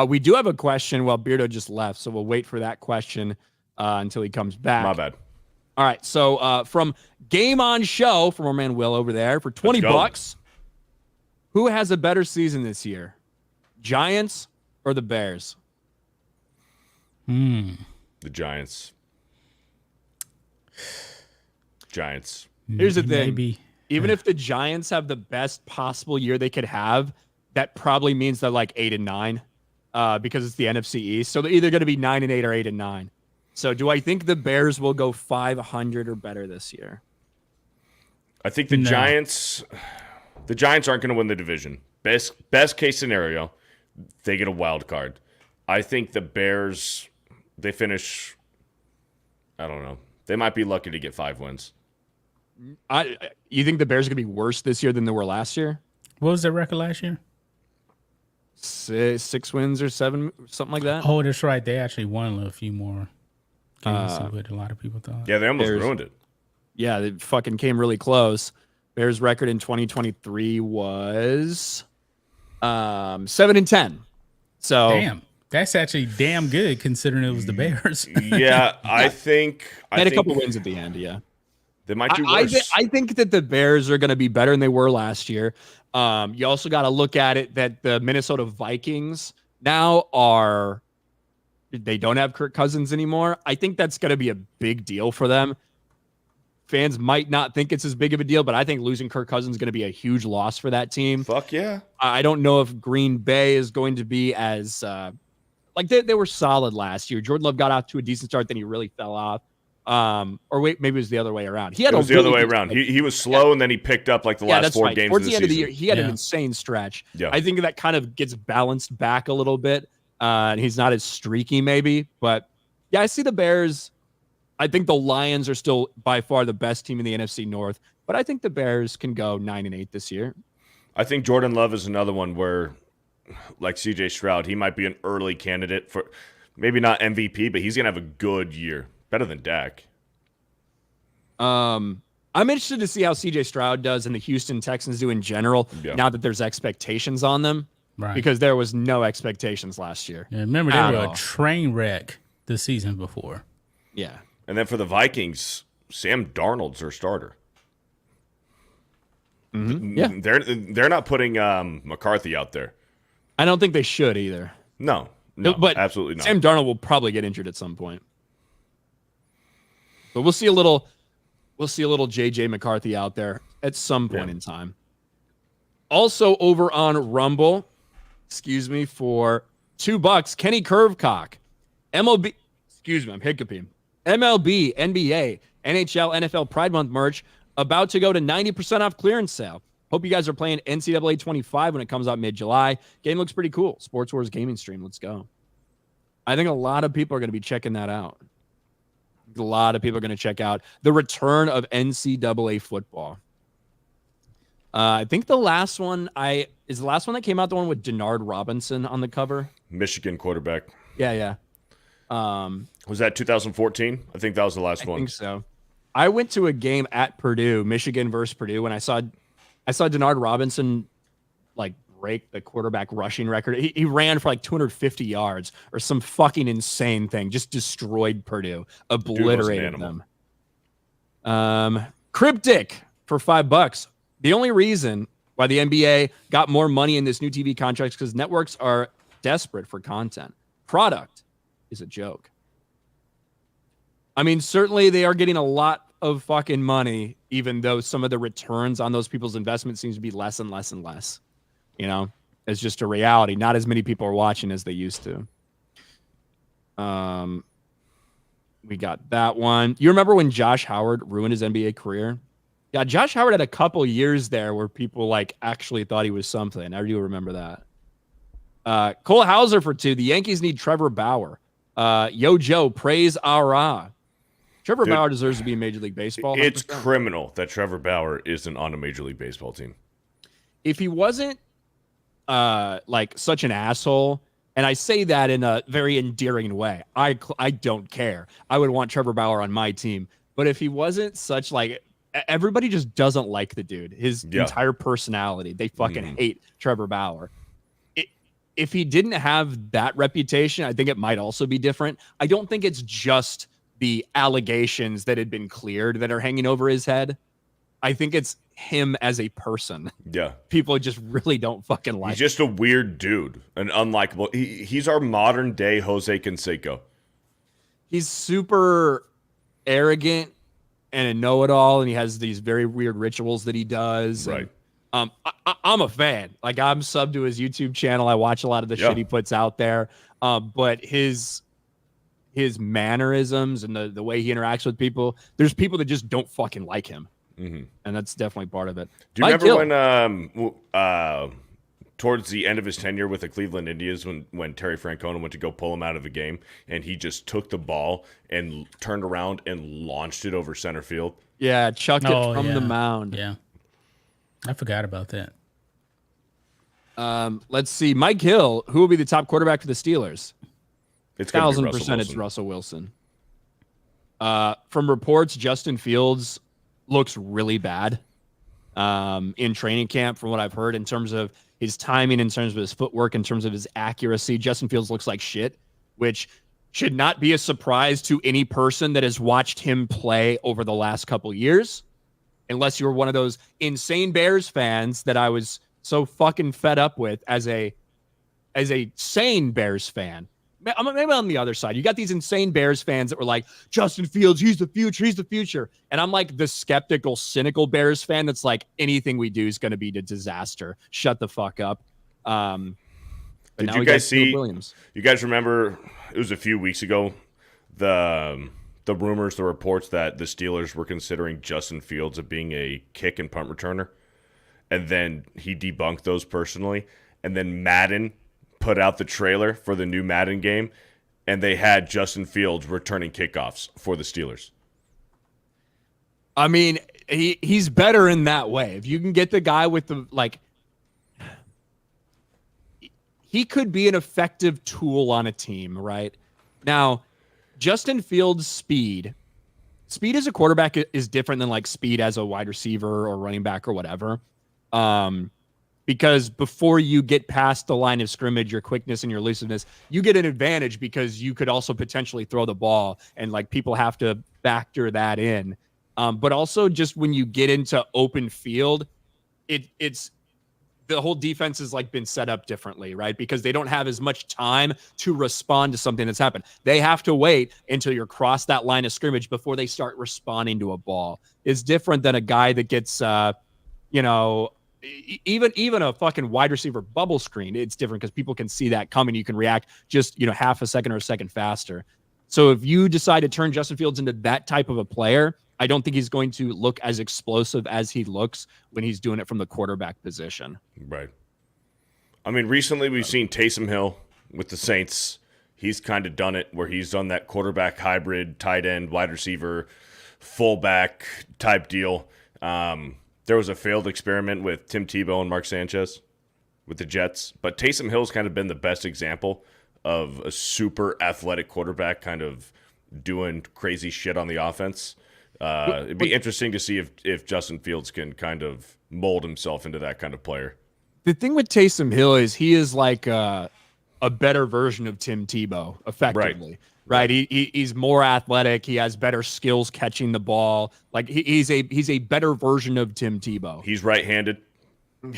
We do have a question. Well, Beardo just left, so we'll wait for that question until he comes back. My bad. All right. So from Game On Show, from our man Will over there, for $20, who has a better season this year, Giants or the Bears? The Giants. Giants. Here's the thing. Maybe. Even if the Giants have the best possible year they could have, that probably means they're like 8-9. Because it's the NFC East. So they're either going to be 9-8 or 8-9. So do I think the Bears will go 500 or better this year? I think the Giants aren't going to win the division. Best case scenario, they get a wild card. I think the Bears, they finish, I don't know. They might be lucky to get 5 wins. You think the Bears are going to be worse this year than they were last year? What was their record last year? 6 wins or 7, something like that. Oh, that's right. They actually won a few more games than what a lot of people thought. Yeah, they almost Bears, ruined it. Yeah, they fucking came really close. Bears record in 2023 was 7-10. So Damn. That's actually damn good considering it was the Bears. Yeah, I think had a couple wins at the end. Yeah, they might do worse. I think that the Bears are going to be better than they were last year. You also got to look at it that the Minnesota Vikings now they don't have Kirk Cousins anymore. I think that's going to be a big deal for them. Fans might not think it's as big of a deal, but I think losing Kirk Cousins is going to be a huge loss for that team. Fuck yeah. I don't know if Green Bay is going to be as they were solid last year. Jordan Love got off to a decent start, then he really fell off. Or wait, maybe it was the other way around. It was the other way around. He was slow, and then he picked up like the last 4 games Towards of the end season. of the year, he had an insane stretch. Yeah. I think that kind of gets balanced back a little bit. And he's not as streaky, maybe. But yeah, I see the Bears. I think the Lions are still by far the best team in the NFC North, but I think the Bears can go 9-8 this year. I think Jordan Love is another one where, like CJ Stroud, he might be an early candidate for maybe not MVP, but he's going to have a good year. Better than Dak. I'm interested to see how CJ Stroud does and the Houston Texans do in general now that there's expectations on them. Right. Because there was no expectations last year. Yeah, remember, they were a train wreck the season before. Yeah. And then for the Vikings, Sam Darnold's their starter. Mm-hmm. Yeah. They're not putting McCarthy out there. I don't think they should either. No, but absolutely not. Sam Darnold will probably get injured at some point. But we'll see a little JJ McCarthy out there at some point in time. Also over on Rumble, for $2, Kenny Curvecock. MLB, I'm hiccuping. MLB, NBA, NHL, NFL Pride Month merch about to go to 90% off clearance sale. Hope you guys are playing NCAA 25 when it comes out mid-July. Game looks pretty cool. Sports Wars gaming stream. Let's go. I think a lot of people are going to be checking that out. A lot of people are going to check out the return of NCAA football. I think the last one that came out the one with Denard Robinson on the cover. Michigan quarterback. Yeah. Was that 2014? I think that was the last one. I think so. I went to a game at Purdue, Michigan versus Purdue, when I saw Denard Robinson like break the quarterback rushing record. He ran for like 250 yards or some fucking insane thing. Just destroyed Purdue, obliterated them. Cryptic for $5. The only reason why the NBA got more money in this new TV contract is because networks are desperate for content. Product is a joke. I mean, certainly they are getting a lot of fucking money, even though some of the returns on those people's investment seems to be less and less and less. You know, it's just a reality. Not as many people are watching as they used to. We got that one. You remember when Josh Howard ruined his NBA career? Yeah, Josh Howard had a couple years there where people like actually thought he was something. I do remember that. Cole Hauser for $2. The Yankees need Trevor Bauer. Yo Joe, praise Ara. Trevor Bauer deserves to be in Major League Baseball. 100%. It's criminal that Trevor Bauer isn't on a Major League Baseball team. If he wasn't like such an asshole, and I say that in a very endearing way, I don't care. I would want Trevor Bauer on my team. But if he wasn't such like, everybody just doesn't like the dude. His entire personality. They fucking hate Trevor Bauer. If he didn't have that reputation, I think it might also be different. I don't think it's just the allegations that had been cleared that are hanging over his head. I think it's him as a person. Yeah. People just really don't fucking like him. He's just a weird dude, an unlikable. He's our modern day Jose Canseco. He's super arrogant and a know-it-all, and he has these very weird rituals that he does. Right. And, I'm a fan. Like, I'm subbed to his YouTube channel. I watch a lot of the shit he puts out there. But his mannerisms and the way he interacts with people, there's people that just don't fucking like him. Mm-hmm. And that's definitely part of it. Do you remember when towards the end of his tenure with the Cleveland Indians when Terry Francona went to go pull him out of a game, and he just took the ball and turned around and launched it over center field. Yeah, chuck it from the mound. Yeah. I forgot about that. Let's see. Mike Hill, who will be the top quarterback for the Steelers? It's 1,000% it's Russell Wilson. From reports, Justin Fields looks really bad in training camp, from what I've heard, in terms of his timing, in terms of his footwork, in terms of his accuracy. Justin Fields looks like shit, which should not be a surprise to any person that has watched him play over the last couple years, unless you're one of those insane Bears fans that I was so fucking fed up with as a sane Bears fan. Maybe on the other side, you got these insane Bears fans that were like, Justin Fields, he's the future. And I'm like the skeptical, cynical Bears fan that's like, anything we do is going to be a disaster. Shut the fuck up. Did you guys see? Williams. You guys remember? It was a few weeks ago. The rumors, the reports that the Steelers were considering Justin Fields of being a kick and punt returner, and then he debunked those personally. And then Madden put out the trailer for the new Madden game, and they had Justin Fields returning kickoffs for the Steelers. I mean, he's better in that way. If you can get the guy with the, like, he could be an effective tool on a team, right? Now, Justin Fields' speed as a quarterback is different than like speed as a wide receiver or running back or whatever. Because before you get past the line of scrimmage, your quickness and your elusiveness, you get an advantage because you could also potentially throw the ball, and like people have to factor that in. But also just when you get into open field, it's the whole defense has like been set up differently, right? Because they don't have as much time to respond to something that's happened. They have to wait until you're across that line of scrimmage before they start responding to a ball. It's different than a guy that gets, even a fucking wide receiver bubble screen. It's different because people can see that coming. You can react just, half a second or a second faster. So if you decide to turn Justin Fields into that type of a player, I don't think he's going to look as explosive as he looks when he's doing it from the quarterback position. Right. I mean, recently we've seen Taysom Hill with the Saints. He's kind of done it where he's done that quarterback hybrid, tight end, wide receiver, fullback type deal. There was a failed experiment with Tim Tebow and Mark Sanchez with the Jets, but Taysom Hill's kind of been the best example of a super athletic quarterback kind of doing crazy shit on the offense. It'd be interesting to see if Justin Fields can kind of mold himself into that kind of player. The thing with Taysom Hill is he is like a better version of Tim Tebow, effectively. Right. He's more athletic. He has better skills catching the ball. Like he's a better version of Tim Tebow. He's right-handed.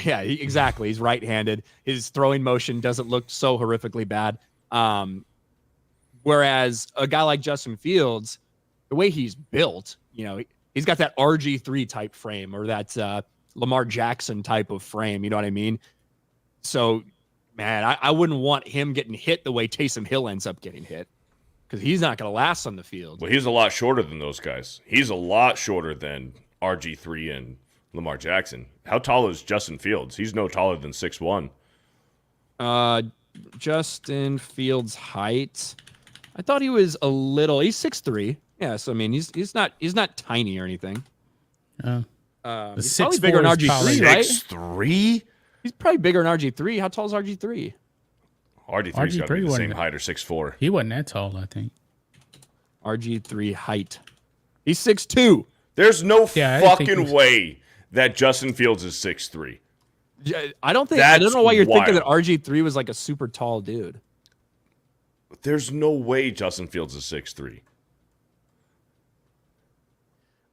Yeah, exactly. He's right-handed. His throwing motion doesn't look so horrifically bad. Whereas a guy like Justin Fields, the way he's built, he's got that RG3 type frame or that Lamar Jackson type of frame. You know what I mean? So, man, I wouldn't want him getting hit the way Taysom Hill ends up getting hit, because he's not going to last on the field. Well, he's a lot shorter than those guys. He's a lot shorter than RG3 and Lamar Jackson. How tall is Justin Fields? He's no taller than 6'1". Justin Fields' height, I thought he was a little. He's 6'3". Yeah, so I mean, he's not tiny or anything. He's probably bigger than RG3, right? 6'3"? He's probably bigger than RG3. How tall is RG3? RG3's got to be the same height, or 6'4". He wasn't that tall, I think. RG3 height. He's 6'2". There's no fucking way that Justin Fields is 6'3". I don't know why you're thinking that RG3 was like a super tall dude. There's no way Justin Fields is 6'3".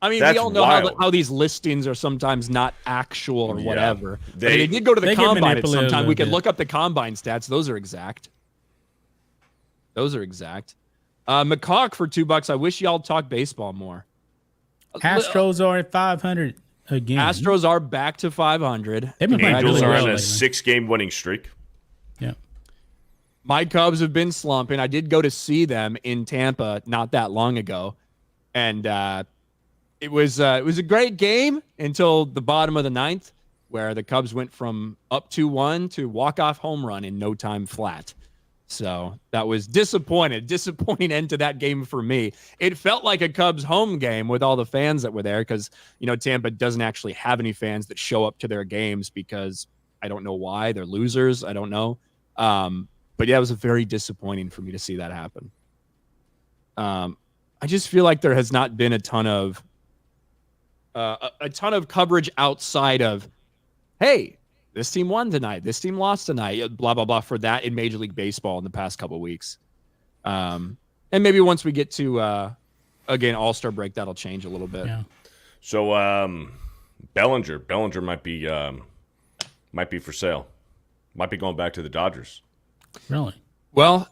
I mean, we all know how these listings are sometimes not actual or whatever. They did go to the combine at some time. We could look up the combine stats. Those are exact. McCawk for $2. I wish y'all talk baseball more. Astros are at 500 again. Astros are back to 500. Angels are on a 6-game winning streak. Yeah. My Cubs have been slumping. I did go to see them in Tampa not that long ago, and it was a great game until the bottom of the ninth. where the Cubs went from up 2-1 to walk-off home run in no time flat. So that was disappointing end to that game for me. It felt like a Cubs home game with all the fans that were there because, Tampa doesn't actually have any fans that show up to their games because I don't know why. They're losers. I don't know. But yeah, it was very disappointing for me to see that happen. I just feel like there has not been a ton of coverage outside of, hey, this team won tonight, this team lost tonight, blah, blah, blah, for that in Major League Baseball in the past couple of weeks. And maybe once we get to, again, All-Star break, that'll change a little bit. Yeah. So Bellinger might be for sale. Might be going back to the Dodgers. Really? Well,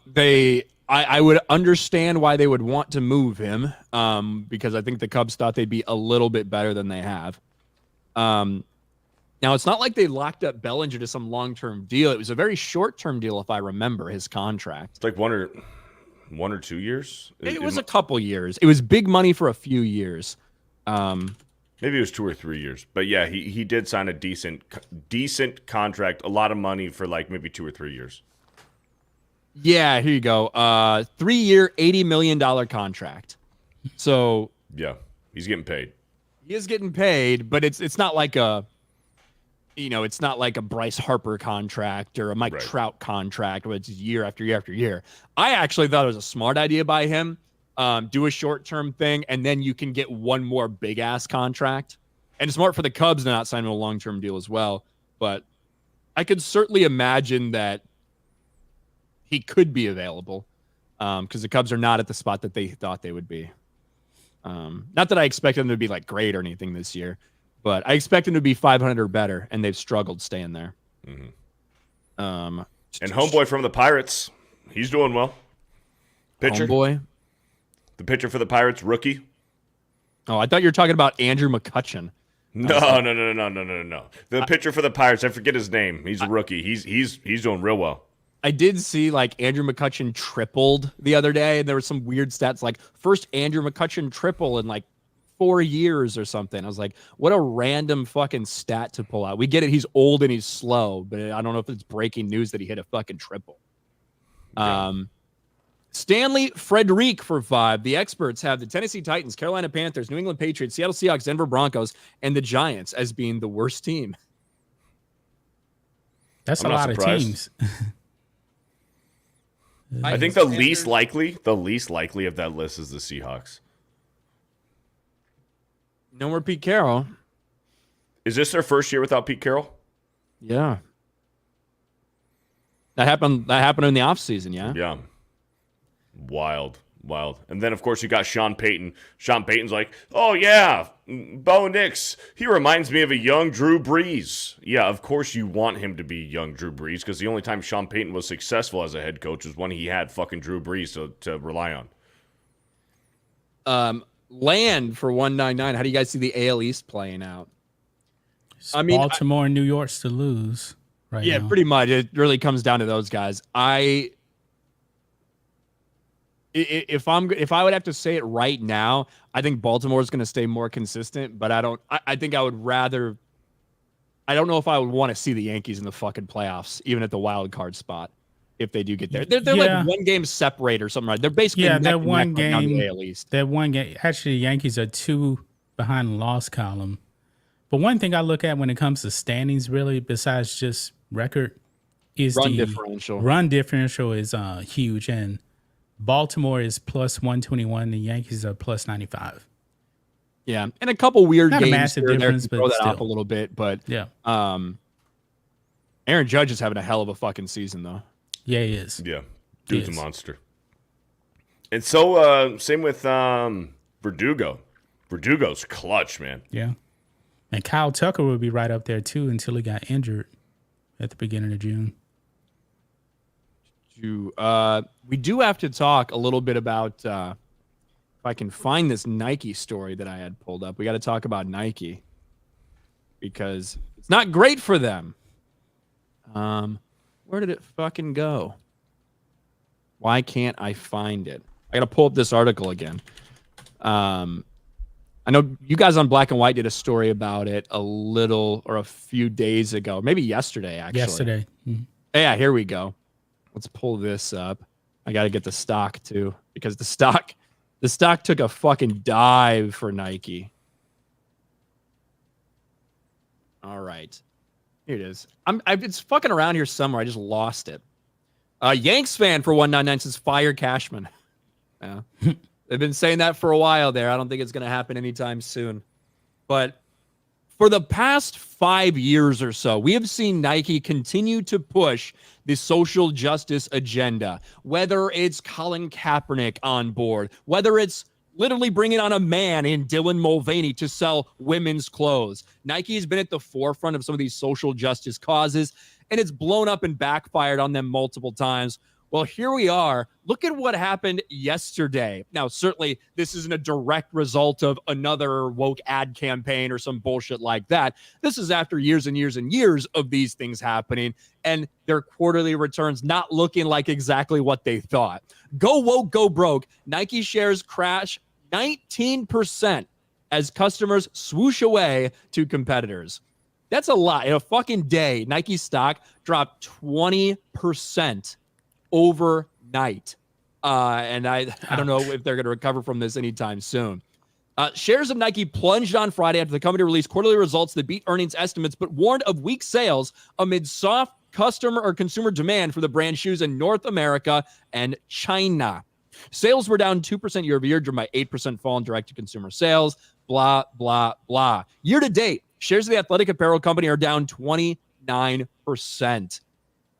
I would understand why they would want to move him because I think the Cubs thought they'd be a little bit better than they have. Now, it's not like they locked up Bellinger to some long-term deal. It was a very short-term deal, if I remember, his contract. It's like one or 2 years? It was a couple years. It was big money for a few years. Maybe it was 2 or 3 years. But yeah, he did sign a decent contract, a lot of money for like maybe 2 or 3 years. Yeah, here you go. 3-year, $80 million contract. So yeah, he's getting paid. He is getting paid, but it's not like a, it's not like a Bryce Harper contract or a Mike Trout contract where it's year after year after year. I actually thought it was a smart idea by him. Do a short-term thing, and then you can get one more big-ass contract. And it's smart for the Cubs to not sign a long-term deal as well. But I could certainly imagine that he could be available because the Cubs are not at the spot that they thought they would be. Not that I expect them to be like great or anything this year, but I expect them to be 500 or better, and they've struggled staying there. Mm-hmm. And homeboy from the Pirates, he's doing well. Pitcher. Homeboy? The pitcher for the Pirates, rookie. Oh, I thought you were talking about Andrew McCutchen. No. The pitcher for the Pirates, I forget his name. He's a rookie. He's doing real well. I did see like Andrew McCutchen tripled the other day, and there were some weird stats like first Andrew McCutchen triple in like 4 years or something. I was like, what a random fucking stat to pull out. We get it, he's old and he's slow, but I don't know if it's breaking news that he hit a fucking triple. Yeah. Stanley Frederic for 5. The experts have the Tennessee Titans, Carolina Panthers, New England Patriots, Seattle Seahawks, Denver Broncos, and the Giants as being the worst team. That's a lot of teams. I think the least likely of that list is the Seahawks. No more Pete Carroll. Is this their first year without Pete Carroll? Yeah. That happened in the offseason, yeah? Yeah. Wild. And then, of course, you got Sean Payton. Sean Payton's like, oh, yeah, Bo Nix. He reminds me of a young Drew Brees. Yeah, of course you want him to be young Drew Brees because the only time Sean Payton was successful as a head coach was when he had fucking Drew Brees to rely on. Land for 199. How do you guys see the AL East playing out? Baltimore and New York's to lose right now. Pretty much. It really comes down to those guys. If I would have to say it right now, I think Baltimore is going to stay more consistent, but I think I would rather, I don't know if I would want to see the Yankees in the fucking playoffs, even at the wild card spot, if they do get there. They're like one game separate or something, right? They're basically that one game, right now, the AL East. That one game, actually the Yankees are 2 behind the loss column. But one thing I look at when it comes to standings, really, besides just record, is run the differential. Run differential is huge, and Baltimore is plus 121. The Yankees are plus 95. Yeah, and a couple weird Not games a massive here difference, throw that but off a still. little bit. But Yeah, Aaron Judge is having a hell of a fucking season, though. yeah, he is. Yeah, dude's a monster. And so, same with Verdugo. Verdugo's clutch, man. Yeah, and Kyle Tucker would be right up there too until he got injured at the beginning of June. We do have to talk a little bit about if I can find this Nike story that I had pulled up. We got to talk about Nike because it's not great for them. Where did it fucking go? Why can't I find it? I got to pull up this article again. I know you guys on Black and White did a story about it a few days ago, maybe yesterday, actually. Yesterday. Mhm. Yeah, here we go. Let's pull this up. I got to get the stock too, because the stock took a fucking dive for Nike. All right. Here it is. It's fucking around here somewhere. I just lost it. Yanks fan for 199 says fire Cashman. Yeah. They've been saying that for a while there. I don't think it's going to happen anytime soon. But for the past 5 years or so, we have seen Nike continue to push the social justice agenda, whether it's Colin Kaepernick on board, whether it's literally bringing on a man in Dylan Mulvaney to sell women's clothes. Nike has been at the forefront of some of these social justice causes, and it's blown up and backfired on them multiple times. Well, here we are. Look at what happened yesterday. Now, certainly, this isn't a direct result of another woke ad campaign or some bullshit like that. This is after years and years and years of these things happening and their quarterly returns not looking like exactly what they thought. Go woke, go broke. Nike shares crash 19% as customers swoosh away to competitors. That's a lot. In a fucking day, Nike stock dropped 20% overnight. And I don't know if they're going to recover from this anytime soon. Shares of Nike plunged on Friday after the company released quarterly results that beat earnings estimates, but warned of weak sales amid soft customer or consumer demand for the brand shoes in North America and China. Sales were down 2% year over year, driven by 8% fall in direct-to-consumer sales, blah, blah, blah. Year to date, shares of the athletic apparel company are down 29%.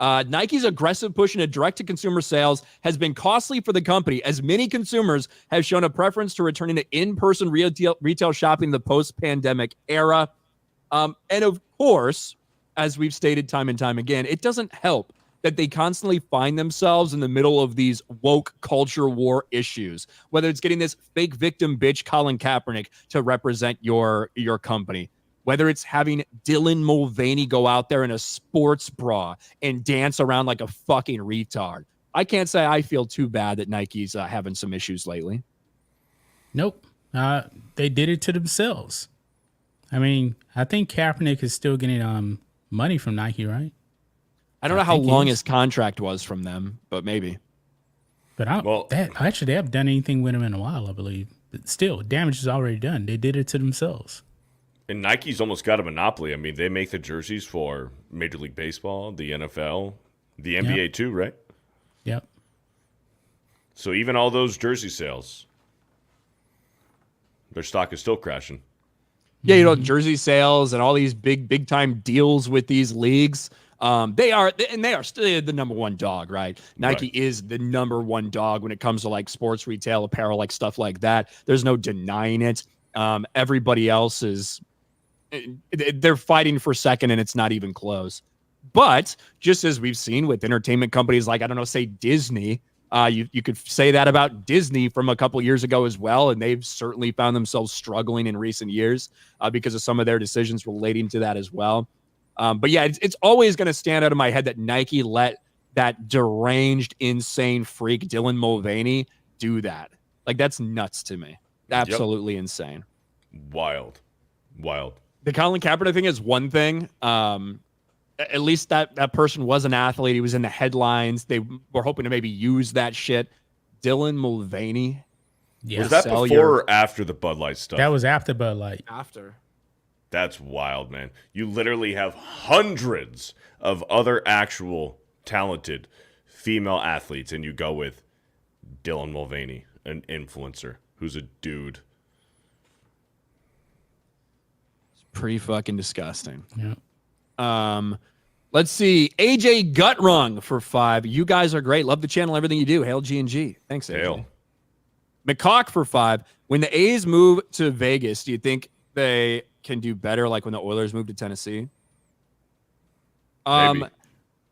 Nike's aggressive push into direct-to-consumer sales has been costly for the company, as many consumers have shown a preference to returning to in-person retail shopping in the post-pandemic era. And of course, as we've stated time and time again, it doesn't help that they constantly find themselves in the middle of these woke culture war issues, whether it's getting this fake victim bitch Colin Kaepernick to represent your company, whether it's having Dylan Mulvaney go out there in a sports bra and dance around like a fucking retard. I can't say I feel too bad that Nike's having some issues lately. Nope. They did it to themselves. I mean, I think Kaepernick is still getting money from Nike, right? I don't know how long his contract was from them, but maybe. But actually, they haven't done anything with him in a while, I believe. But still, damage is already done. They did it to themselves. And Nike's almost got a monopoly. I mean, they make the jerseys for Major League Baseball, the NFL, the NBA too, right? Yep. So even all those jersey sales, their stock is still crashing. Yeah, you know, jersey sales and all these big time deals with these leagues. They are still the number one dog, right? Nike is the number one dog when it comes to like sports retail, apparel, like stuff like that. There's no denying it. Everybody else they're fighting for second, and it's not even close. But just as we've seen with entertainment companies like, I don't know, say Disney, you could say that about Disney from a couple years ago as well, and they've certainly found themselves struggling in recent years because of some of their decisions relating to that as well. But yeah, it's always going to stand out in my head that Nike let that deranged, insane freak Dylan Mulvaney do that. Like, that's nuts to me. Absolutely insane. Wild. The Colin Kaepernick thing is one thing. At least that person was an athlete. He was in the headlines. They were hoping to maybe use that shit. Dylan Mulvaney. Yeah. Was that before or after the Bud Light stuff? That was after Bud Light. After. That's wild, man. You literally have hundreds of other actual talented female athletes, and you go with Dylan Mulvaney, an influencer who's a dude. It's pretty fucking disgusting. Yeah. Let's see. AJ Gutrung for 5. You guys are great. Love the channel, everything you do. Hail G&G. Thanks, AJ. Hail. McCock for 5. When the A's move to Vegas, do you think they can do better like when the Oilers moved to Tennessee?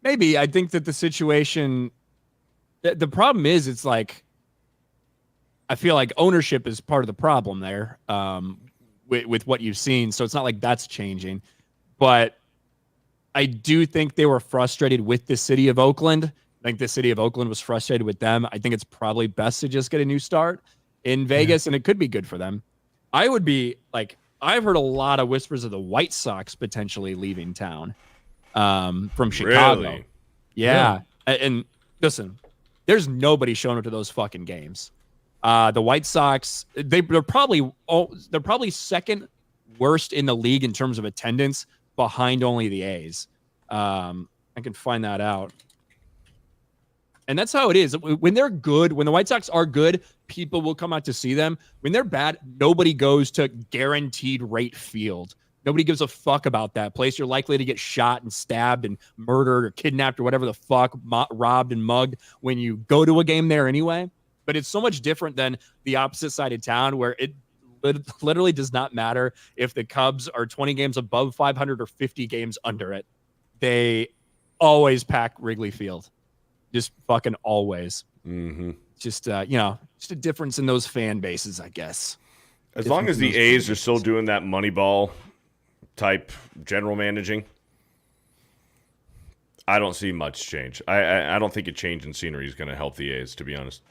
Maybe. I think that the situation, the problem is, it's like, I feel like ownership is part of the problem there with what you've seen. So it's not like that's changing. But I do think they were frustrated with the city of Oakland. I think the city of Oakland was frustrated with them. I think it's probably best to just get a new start in Vegas, and it could be good for them. I would be like, I've heard a lot of whispers of the White Sox potentially leaving town from Chicago. Really? Yeah. And listen, there's nobody showing up to those fucking games. The White Sox, they're probably second worst in the league in terms of attendance, behind only the A's. I can find that out. And that's how it is. When they're good, when the White Sox are good, people will come out to see them. When they're bad, nobody goes to Guaranteed Rate Field. Nobody gives a fuck about that place. You're likely to get shot and stabbed and murdered or kidnapped or whatever the fuck, robbed and mugged when you go to a game there anyway. But it's so much different than the opposite side of town where it literally does not matter if the Cubs are 20 games above 500 or 50 games under it. They always pack Wrigley Field. Just fucking always. Mm-hmm. Just, just a difference in those fan bases, I guess. As long as the A's are still doing that Moneyball type general managing, I don't see much change. I don't think a change in scenery is going to help the A's, to be honest.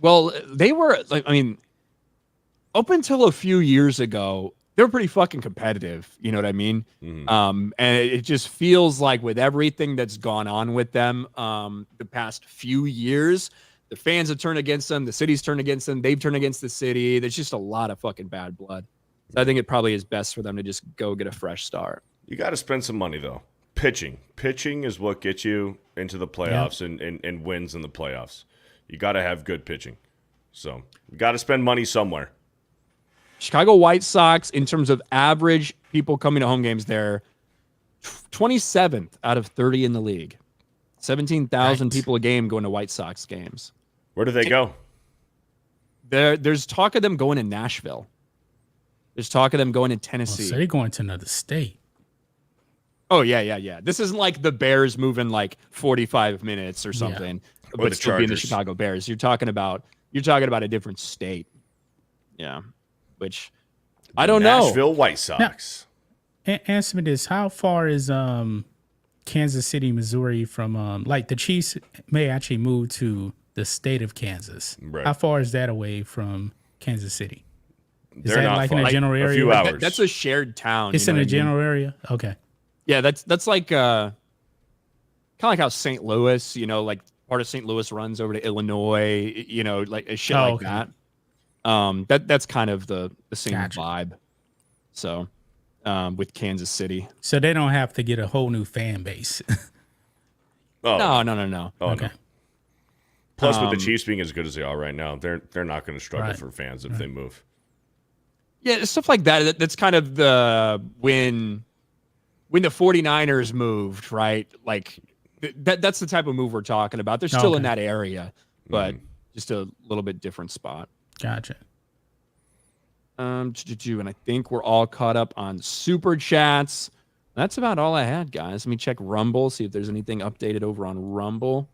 Well, they were, like, I mean, up until a few years ago, they were pretty fucking competitive. You know what I mean? Mm-hmm. And it just feels like with everything that's gone on with them the past few years, the fans have turned against them. The city's turned against them. They've turned against the city. There's just a lot of fucking bad blood. So I think it probably is best for them to just go get a fresh start. You got to spend some money, though. Pitching is what gets you into the playoffs and wins in the playoffs. You got to have good pitching. So you got to spend money somewhere. Chicago White Sox, in terms of average people coming to home games, they're 27th out of 30 in the league. 17,000 people a game going to White Sox games. Where do they go? There's talk of them going to Nashville. There's talk of them going to Tennessee. So they're going to another state. Oh, yeah. This isn't like the Bears moving like 45 minutes or something, but still being the Chicago Bears. You're talking about a different state. Yeah. Which I don't know. Nashville White Sox. Now, answer me this: how far is Kansas City, Missouri from like the Chiefs may actually move to the state of Kansas? Right. How far is that away from Kansas City? Is They're that not like far. in a general area? A few hours. That's a shared town. It's in a general area. Okay. Yeah, that's like kind of like how St. Louis, like part of St. Louis runs over to Illinois, like a shit like that. That's kind of the same vibe. So, with Kansas City. So they don't have to get a whole new fan base. No. Oh, okay. no. Plus, with the Chiefs being as good as they are right now, they're not going to struggle for fans if they move. Yeah, stuff like that. That's kind of when the 49ers moved, right? Like that's the type of move we're talking about. They're still in that area, but just a little bit different spot. Gotcha. And I think we're all caught up on super chats. That's about all I had, guys. Let me check Rumble, see if there's anything updated over on Rumble.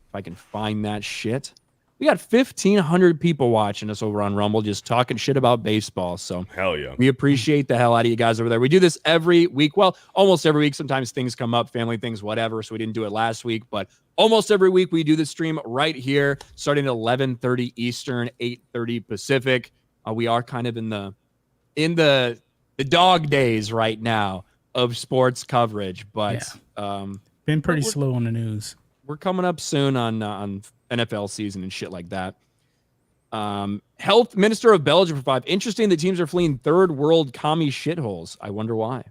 If I can find that shit. We got 1,500 people watching us over on Rumble, just talking shit about baseball. So hell yeah, we appreciate the hell out of you guys over there. We do this every week. Well, almost every week. Sometimes things come up, family things, whatever. So we didn't do it last week, but almost every week we do the stream right here, starting at 11:30 Eastern, 8:30 Pacific. We are kind of in the dog days right now of sports coverage, but been pretty slow on the news. We're coming up soon on NFL season and shit like that. Health Minister of Belgium for 5. Interesting that teams are fleeing third world commie shitholes. I wonder why.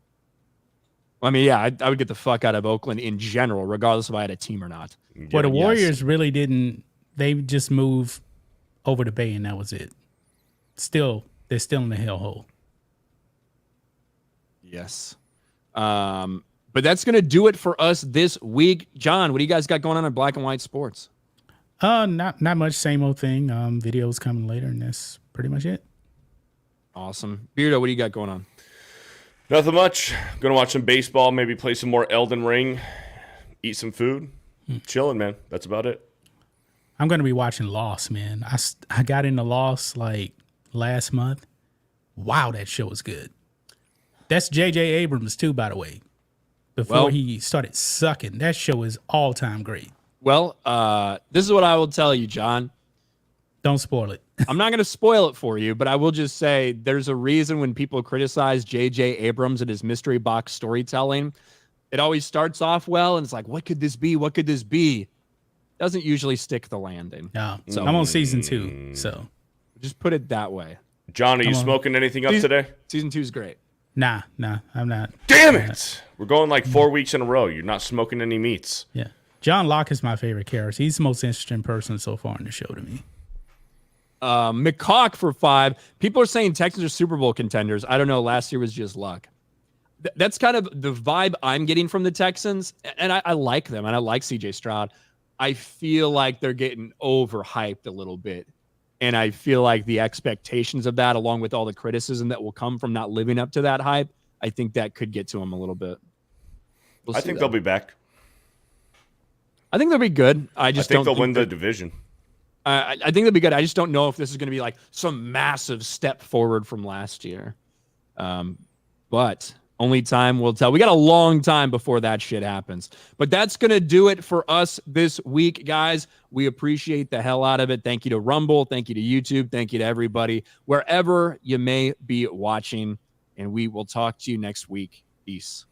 I mean, yeah, I would get the fuck out of Oakland in general, regardless if I had a team or not. Well, the Warriors really didn't. They just moved over the Bay and that was it. They're still in the hellhole. Yes. But that's going to do it for us this week. John, what do you guys got going on in Black and White Sports? Not much. Same old thing. Videos coming later, and that's pretty much it. Awesome. Beardo, what do you got going on? Nothing much. Gonna watch some baseball, maybe play some more Elden Ring, eat some food, chilling, man. That's about it. I'm gonna be watching Lost, man. I got into Lost like last month. Wow, that show was good. That's J.J. Abrams too, by the way. Before he started sucking, that show is all time great. Well, this is what I will tell you, John. Don't spoil it. I'm not going to spoil it for you, but I will just say there's a reason when people criticize J.J. Abrams and his mystery box storytelling, it always starts off well, and it's like, what could this be? What could this be? Doesn't usually stick the landing. No, So I'm on season 2, so just put it that way. John, are you smoking anything up today? Season 2 is great. nah, I'm not. Damn it! We're going like 4 weeks in a row. You're not smoking any meats. Yeah, John Locke is my favorite character. He's the most interesting person so far in the show to me. McCawk for 5. People are saying Texans are Super Bowl contenders. I don't know. Last year was just luck. That's kind of the vibe I'm getting from the Texans, and I like them, and I like C.J. Stroud. I feel like they're getting overhyped a little bit, and I feel like the expectations of that, along with all the criticism that will come from not living up to that hype, I think that could get to them a little bit. I think they'll be back. I think they'll be good. I think they'll win the division. I think they'll be good. I just don't know if this is going to be like some massive step forward from last year. But only time will tell. We got a long time before that shit happens. But that's going to do it for us this week, guys. We appreciate the hell out of it. Thank you to Rumble. Thank you to YouTube. Thank you to everybody, wherever you may be watching. And we will talk to you next week. Peace.